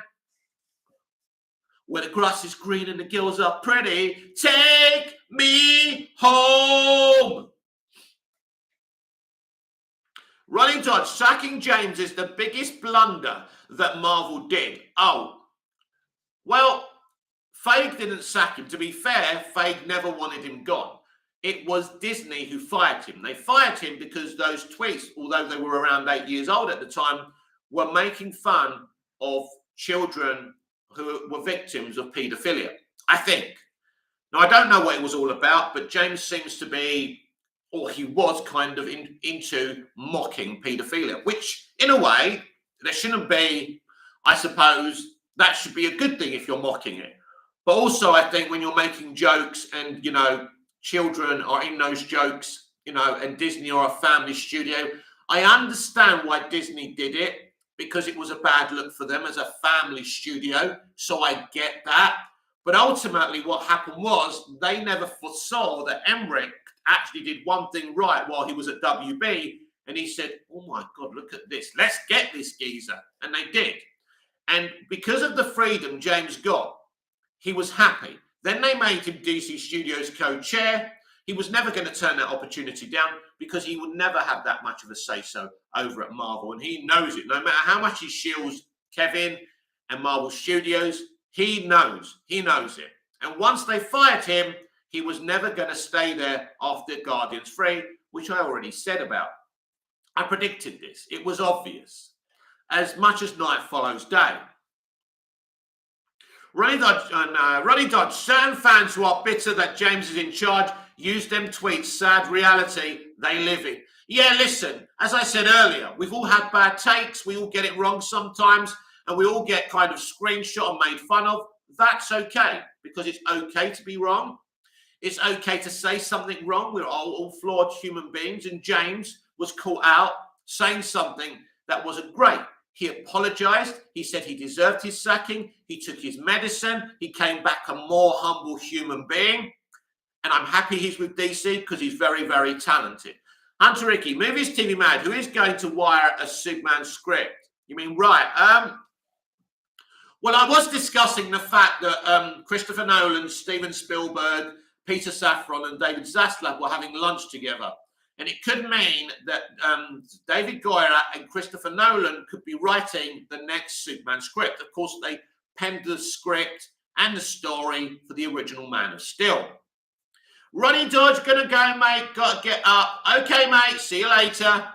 Where the grass is green and the girls are pretty. Take me home. Running Dodge, sacking James is the biggest blunder that Marvel did. Oh, well, Feige didn't sack him. To be fair, Feige never wanted him gone. It was Disney who fired him. They fired him because those tweets, although they were around 8 years old at the time, were making fun of children who were victims of paedophilia, I think. Now, I don't know what it was all about, but James seems to be, or he was kind of into mocking paedophilia, which in a way, there shouldn't be. I suppose that should be a good thing if you're mocking it. But also, I think when you're making jokes and, children are in those jokes, and Disney are a family studio, I understand why Disney did it, because it was a bad look for them as a family studio. So I get that. But ultimately what happened was they never foresaw that Emmerich actually did one thing right while he was at WB. And he said, oh my God, look at this. Let's get this geezer. And they did. And because of the freedom James got, he was happy. Then they made him DC Studios co-chair. He was never going to turn that opportunity down because he would never have that much of a say-so over at Marvel. And he knows it. No matter how much he shields Kevin and Marvel Studios, he knows it. And once they fired him, He was never going to stay there after Guardians 3, which I already said about. I predicted this. It was obvious. As much as night follows day. Ronnie Dodge, certain fans who are bitter that James is in charge use them tweets, sad reality they live in. Yeah, listen, as I said earlier, we've all had bad takes. We all get it wrong sometimes, and we all get kind of screenshot and made fun of. That's okay, because it's okay to be wrong. It's okay to say something wrong. We're all flawed human beings, and James was caught out saying something that wasn't great. He apologized. He said he deserved his sacking. He took his medicine. He came back a more humble human being. And I'm happy he's with DC because he's very, very talented. Hunter Ricky, Movies TV Mad, who is going to wire a Superman script? You mean, right. Well, I was discussing the fact that Christopher Nolan, Steven Spielberg, Peter Safran and David Zaslav were having lunch together. And it could mean that David Goyer and Christopher Nolan could be writing the next Superman script. Of course, they penned the script and the story for the original Man of Steel. Ronnie Dodge, gonna go, mate. Gotta get up. Okay, mate. See you later.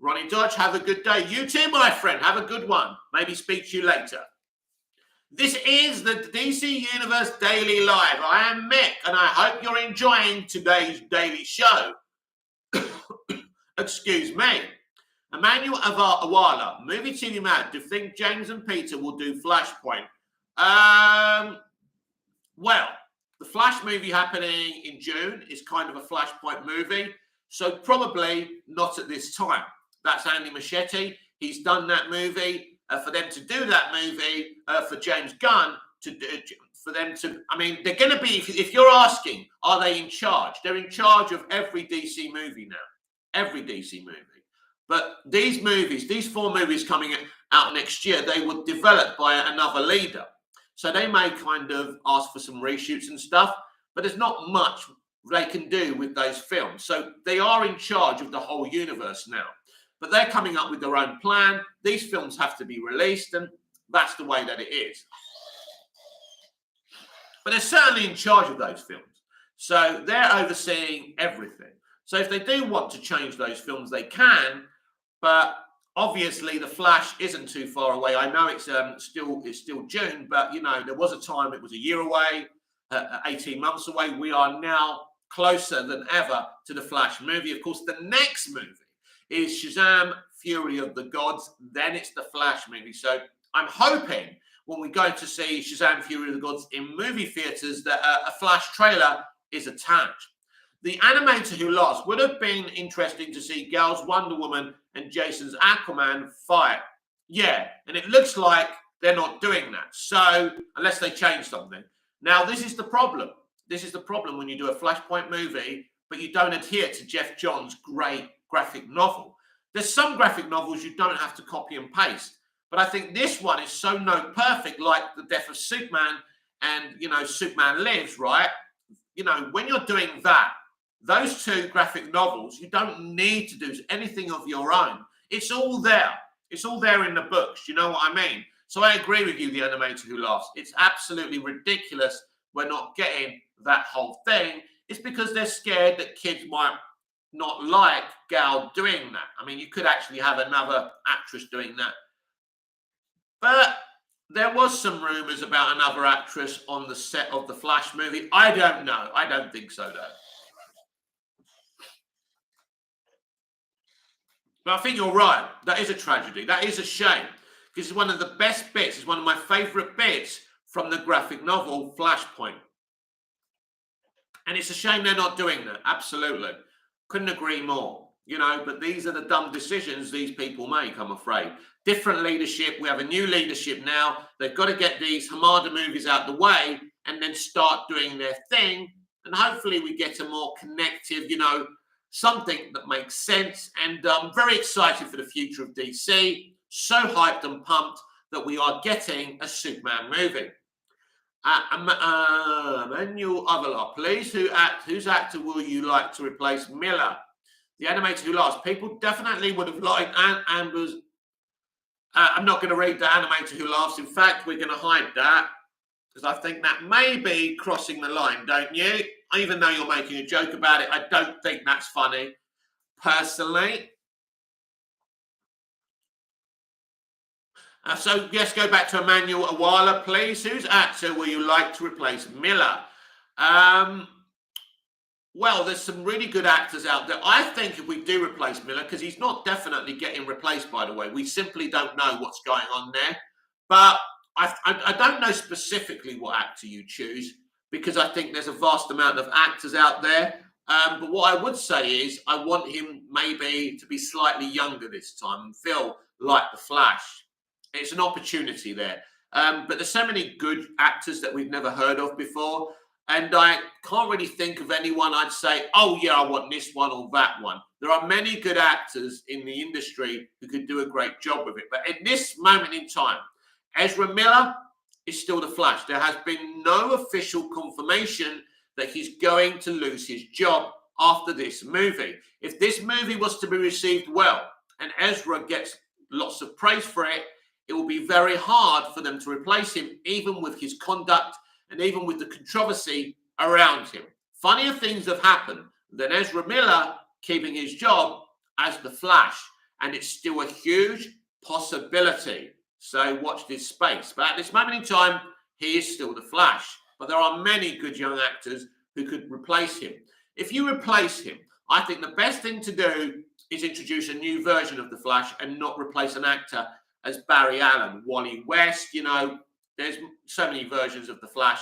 Ronnie Dodge, have a good day. You too, my friend. Have a good one. Maybe speak to you later. This is the DC Universe Daily Live. I am Mick, and I hope you're enjoying today's daily show. Excuse me. Emmanuel Awala, Movie TV Mad. Do you think James and Peter will do Flashpoint? Well, the Flash movie happening in June is kind of a Flashpoint movie, so probably not at this time. That's Andy Muschietti. He's done that movie. For them to do that movie, for James Gunn to do, for them to, I mean, they're going to be, if you're asking, are they in charge? They're in charge of every DC movie now. Every DC movie. But these movies, these 4 movies coming out next year, they were developed by another leader. So they may kind of ask for some reshoots and stuff, but there's not much they can do with those films. So they are in charge of the whole universe now. But they're coming up with their own plan. These films have to be released, and that's the way that it is. But they're certainly in charge of those films. So they're overseeing everything. So if they do want to change those films, they can. But obviously, The Flash isn't too far away. I know it's still June, but, you know, there was a time it was a year away, 18 months away. We are now closer than ever to the Flash movie. Of course, the next movie is Shazam! Fury of the Gods. Then it's the Flash movie. So I'm hoping when we go to see Shazam! Fury of the Gods in movie theaters that a Flash trailer is attached. The Animator Who Lost would have been interesting to see Gal's Wonder Woman and Jason's Aquaman fight. Yeah, and it looks like they're not doing that. So unless they change something. Now, this is the problem. This is the problem when you do a Flashpoint movie, but you don't adhere to Jeff Johns' great graphic novel. There's some graphic novels you don't have to copy and paste, but I think this one is so note perfect, like The Death of Superman and, you know, Superman Lives, right? You know, when you're doing that, those 2 graphic novels, you don't need to do anything of your own. It's all there. It's all there in the books. You know what I mean? So I agree with you, The Animator Who Lost. It's absolutely ridiculous we're not getting that whole thing. It's because they're scared that kids might not like Gal doing that. I mean, you could actually have another actress doing that. But there was some rumors about another actress on the set of the Flash movie. I don't know. I don't think so, though. But I think you're right. That is a tragedy. That is a shame. Because it's one of the best bits. It's one of my favourite bits from the graphic novel Flashpoint. And it's a shame they're not doing that. Absolutely. Couldn't agree more. You know, but these are the dumb decisions these people make, I'm afraid. Different leadership. We have a new leadership now. They've got to get these Hamada movies out the way and then start doing their thing. And hopefully we get a more connective, you know, something that makes sense. And I'm very excited for the future of DC. So hyped and pumped that we are getting a Superman movie. Emmanuel Avila, please, whose actor will you like to replace Miller? The Animator Who Lost. People definitely would have liked Amber's. I'm not going to read The Animator Who Laughs. In fact, we're going to hide that because I think that may be crossing the line, don't you? even though you're making a joke about it, I don't think that's funny, personally. So let's go back to Emmanuel Awala, please. Whose actor will you like to replace Miller? Well, there's some really good actors out there. I think if we do replace Miller, because he's not definitely getting replaced, by the way, we simply don't know what's going on there. But I don't know specifically what actor you choose, because I think there's a vast amount of actors out there. But what I would say is I want him maybe to be slightly younger this time and feel like the Flash. It's an opportunity there. But there's so many good actors that we've never heard of before. And I can't really think of anyone I'd say, oh, yeah, I want this one or that one. There are many good actors in the industry who could do a great job with it. But at this moment in time, Ezra Miller is still the Flash. There has been no official confirmation that he's going to lose his job after this movie. If this movie was to be received well and Ezra gets lots of praise for it, it will be very hard for them to replace him, even with his conduct and even with the controversy around him. Funnier things have happened than Ezra Miller keeping his job as the Flash, and it's still a huge possibility. So watch this space. But at this moment in time, he is still the Flash. But there are many good young actors who could replace him. If you replace him, I think the best thing to do is introduce a new version of the Flash and not replace an actor as Barry Allen, Wally West. You know, there's so many versions of the Flash,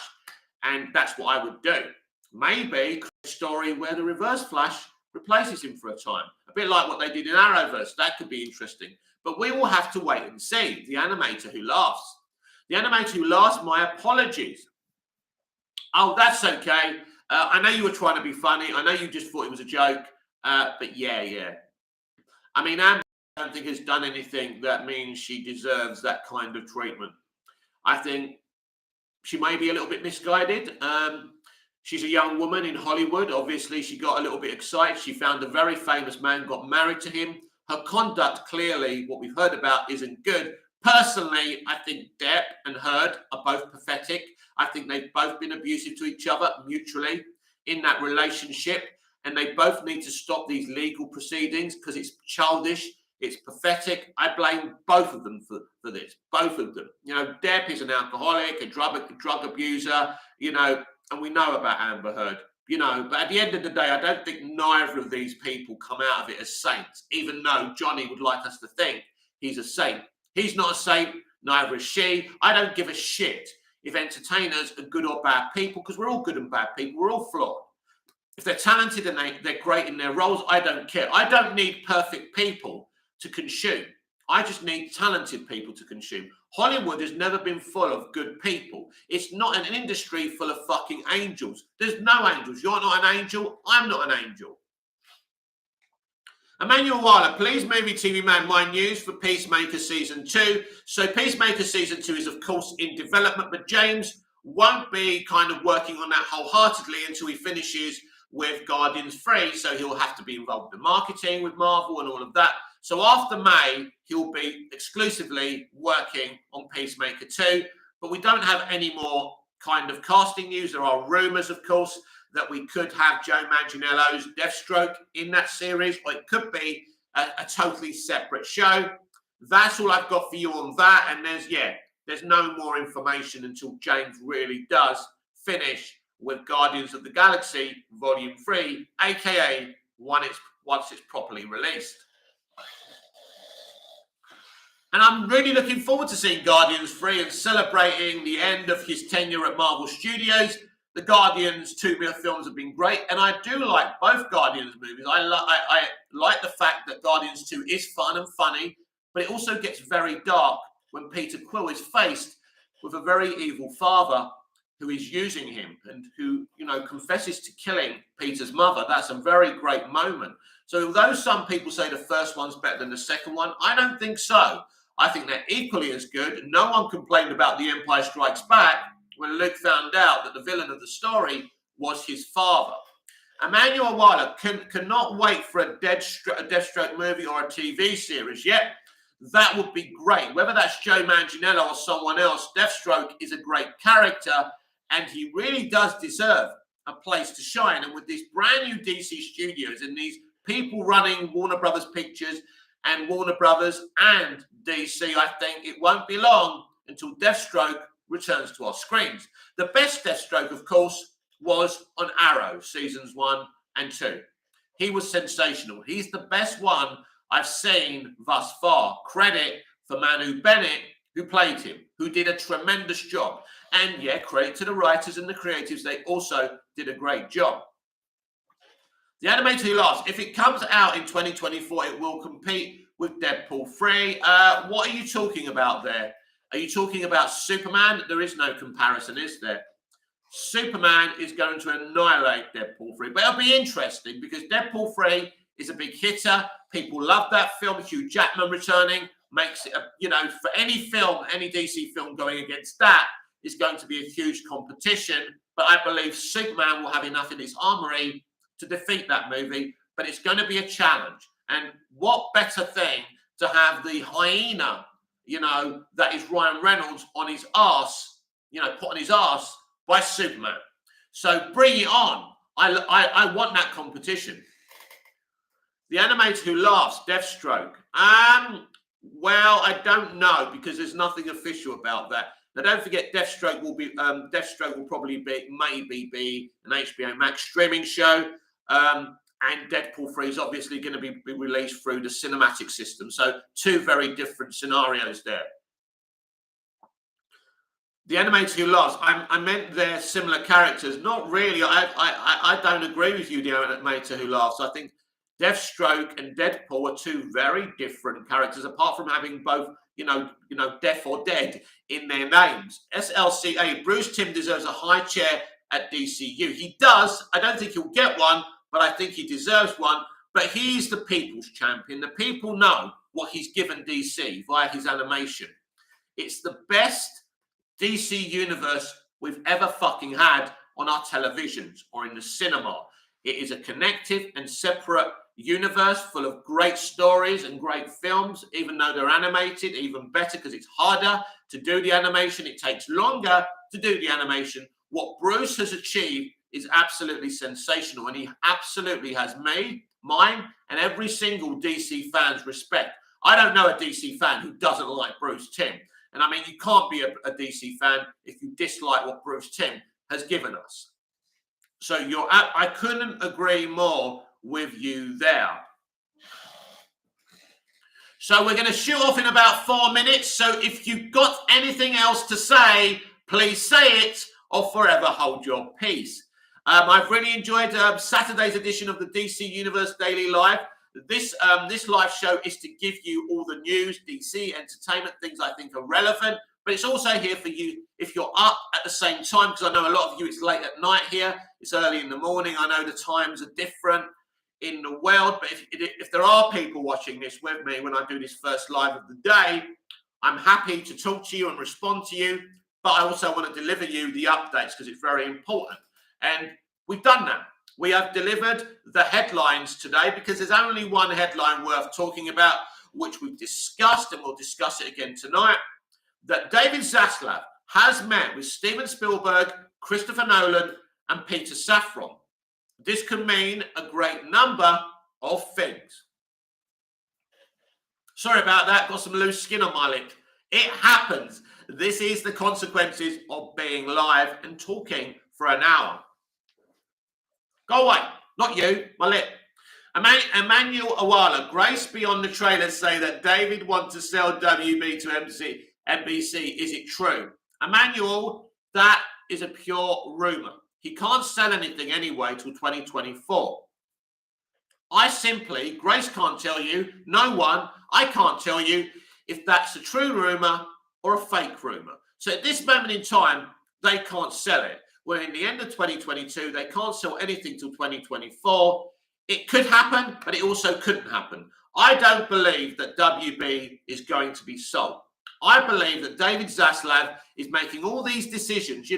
and that's what I would do. Maybe create a story where the Reverse Flash replaces him for a time, a bit like what they did in Arrowverse. That could be interesting. But we will have to wait and see. The animator who laughs. The animator who laughs, my apologies. Oh, that's okay. I know you were trying to be funny. I know you just thought it was a joke. But yeah. I mean, Amber, I don't think has done anything that means she deserves that kind of treatment. I think she may be a little bit misguided. She's a young woman in Hollywood. Obviously, she got a little bit excited. She found a very famous man, got married to him. Her conduct, clearly, what we've heard about, isn't good. Personally, I think Depp and Heard are both pathetic. I think they've both been abusive to each other mutually in that relationship. And they both need to stop these legal proceedings because it's childish. It's pathetic. I blame both of them for this. Both of them. You know, Depp is an alcoholic, a drug abuser, you know, and we know about Amber Heard, you know. But at the end of the day, I don't think neither of these people come out of it as saints, even though Johnny would like us to think he's a saint. He's not a saint, neither is she. I don't give a shit if entertainers are good or bad people, because we're all good and bad people. We're all flawed. If they're talented and they're great in their roles, I don't care. I don't need perfect people to consume. I just need talented people to consume. Hollywood has never been full of good people. It's not an industry full of fucking angels. There's no angels. You're not an angel. I'm not an angel. Emmanuel Waller, please, movie TV man, my news for Peacemaker Season 2. So Peacemaker Season 2 is, of course, in development, but James won't be kind of working on that wholeheartedly until he finishes with Guardians 3. So he'll have to be involved in marketing with Marvel and all of that. So after May, he'll be exclusively working on Peacemaker 2. But we don't have any more kind of casting news. There are rumours, of course, that we could have Joe Manganiello's Deathstroke in that series, or it could be a totally separate show. That's all I've got for you on that. And there's no more information until James really does finish with Guardians of the Galaxy Volume 3, aka once it's properly released. And I'm really looking forward to seeing Guardians 3 and celebrating the end of his tenure at Marvel Studios. The Guardians 2 films have been great, and I do like both Guardians movies. I like the fact that Guardians 2 is fun and funny, but it also gets very dark when Peter Quill is faced with a very evil father who is using him and who, you know, confesses to killing Peter's mother. That's a very great moment. So although some people say the first one's better than the second one, I don't think so. I think they're equally as good. No one complained about The Empire Strikes Back when Luke found out that the villain of the story was his father. Emmanuel Waller cannot wait for a Deathstroke movie or a TV series yet. That would be great. Whether that's Joe Manganiello or someone else, Deathstroke is a great character, and he really does deserve a place to shine. And with this brand new DC studios and these people running Warner Brothers Pictures and Warner Brothers and DC, I think it won't be long until Deathstroke returns to our screens. The best Deathstroke, of course, was on Arrow, seasons 1 and 2. He was sensational. He's the best one I've seen thus far. Credit for Manu Bennett, who played him, who did a tremendous job. And yeah, credit to the writers and the creatives. They also did a great job. The Animator Who Laughs, if it comes out in 2024, it will compete with Deadpool 3. What are you talking about there? Are you talking about Superman? There is no comparison, is there? Superman is going to annihilate Deadpool 3. But it'll be interesting because Deadpool 3 is a big hitter. People love that film. Hugh Jackman returning makes it, for any film, any DC film going against that is going to be a huge competition. But I believe Superman will have enough in his armory to defeat that movie. But it's going to be a challenge. And what better thing to have the hyena, that is Ryan Reynolds on his arse, put on his arse by Superman. So bring it on. I want that competition. The Animator Who Laughs, Deathstroke. Well, I don't know because there's nothing official about that. Now, don't forget, Deathstroke will probably maybe be an HBO Max streaming show. And Deadpool 3 is obviously going to be released through the cinematic system. So two very different scenarios there. The Animator Who Laughs, I meant they're similar characters. Not really. I don't agree with you, the Animator Who Laughs. I think Deathstroke and Deadpool are two very different characters, apart from having both, death or dead in their names. SLCA, Bruce Timm deserves a high chair at DCU. He does. I don't think he'll get one, but I think he deserves one. But he's the people's champion. The people know what he's given DC via his animation. It's the best DC universe we've ever fucking had on our televisions or in the cinema. It is a connective and separate universe full of great stories and great films, even though they're animated, even better because it's harder to do the animation. It takes longer to do the animation. What Bruce has achieved is absolutely sensational, and he absolutely has mine, and every single DC fan's respect. I don't know a DC fan who doesn't like Bruce Timm. And I mean, you can't be a DC fan if you dislike what Bruce Timm has given us. So I couldn't agree more with you there. So we're going to shoot off in about 4 minutes. So if you've got anything else to say, please say it or forever hold your peace. I've really enjoyed Saturday's edition of the DC Universe Daily Live. This live show is to give you all the news, DC, entertainment, things I think are relevant. But it's also here for you if you're up at the same time, because I know a lot of you, it's late at night here. It's early in the morning. I know the times are different in the world. But if there are people watching this with me when I do this first live of the day, I'm happy to talk to you and respond to you. But I also want to deliver you the updates because it's very important. And we've done that. We have delivered the headlines today because there's only one headline worth talking about, which we've discussed, and we'll discuss it again tonight, that David Zaslav has met with Steven Spielberg, Christopher Nolan, and Peter Safran. This could mean a great number of things. Sorry about that. Got some loose skin on my lip. It happens. This is the consequences of being live and talking for an hour. Go away. Not you. My lip. Emmanuel Awala. Grace beyond the trailers say that David wants to sell WB to NBC. Is it true? Emmanuel, that is a pure rumor. He can't sell anything anyway till 2024. Grace can't tell you, I can't tell you if that's a true rumor or a fake rumor. So at this moment in time, they can't sell it. We're in the end of 2022. They can't sell anything till 2024. It could happen, but it also couldn't happen. I don't believe that WB is going to be sold. I believe that David Zaslav is making all these decisions,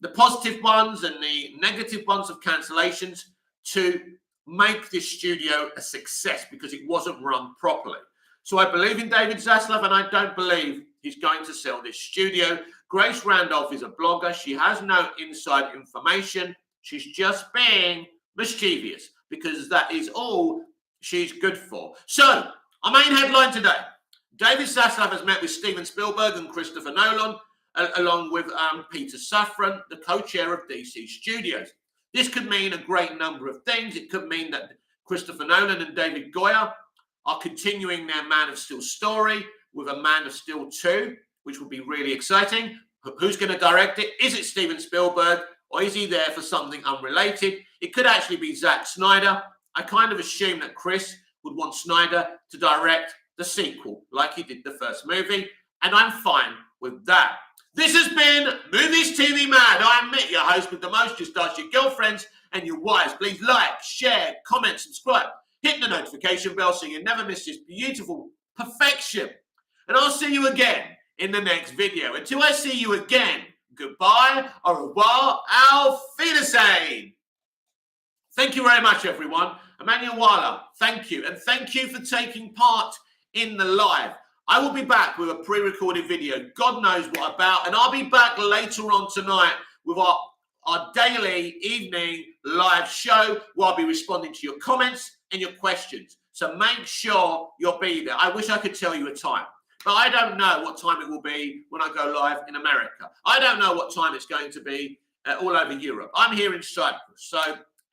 the positive ones and the negative ones of cancellations, to make this studio a success because it wasn't run properly. So I believe in David Zaslav, and I don't believe he's going to sell this studio. Grace Randolph is a blogger. She has no inside information. She's just being mischievous because that is all she's good for. So, our main headline today. David Saslav has met with Steven Spielberg and Christopher Nolan, along with Peter Safran, the co-chair of DC Studios. This could mean a great number of things. It could mean that Christopher Nolan and David Goyer are continuing their Man of Steel story with a Man of Steel 2, which would be really exciting. Who's going to direct it? Is it Steven Spielberg, or is he there for something unrelated? It could actually be Zack Snyder. I kind of assume that Chris would want Snyder to direct the sequel like he did the first movie, and I'm fine with that. This has been Movies TV Mad. I'm Mick, your host with the most. Just ask your girlfriends and your wives. Please like, share, comment, subscribe. Hit the notification bell so you never miss this beautiful perfection. And I'll see you again in the next video. Until I see you again, goodbye, au revoir, auf Wiedersehen. Thank you very much, everyone. Emmanuel Wala, thank you. And thank you for taking part in the live. I will be back with a pre-recorded video, God knows what about, and I'll be back later on tonight with our daily evening live show where I'll be responding to your comments and your questions. So make sure you'll be there. I wish I could tell you a time, but I don't know what time it will be when I go live in America. I don't know what time it's going to be all over Europe. I'm here in Cyprus. So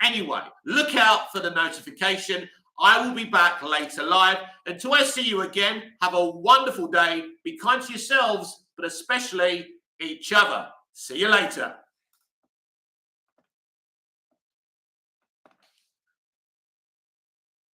anyway, look out for the notification. I will be back later live. Until I see you again, have a wonderful day. Be kind to yourselves, but especially each other. See you later.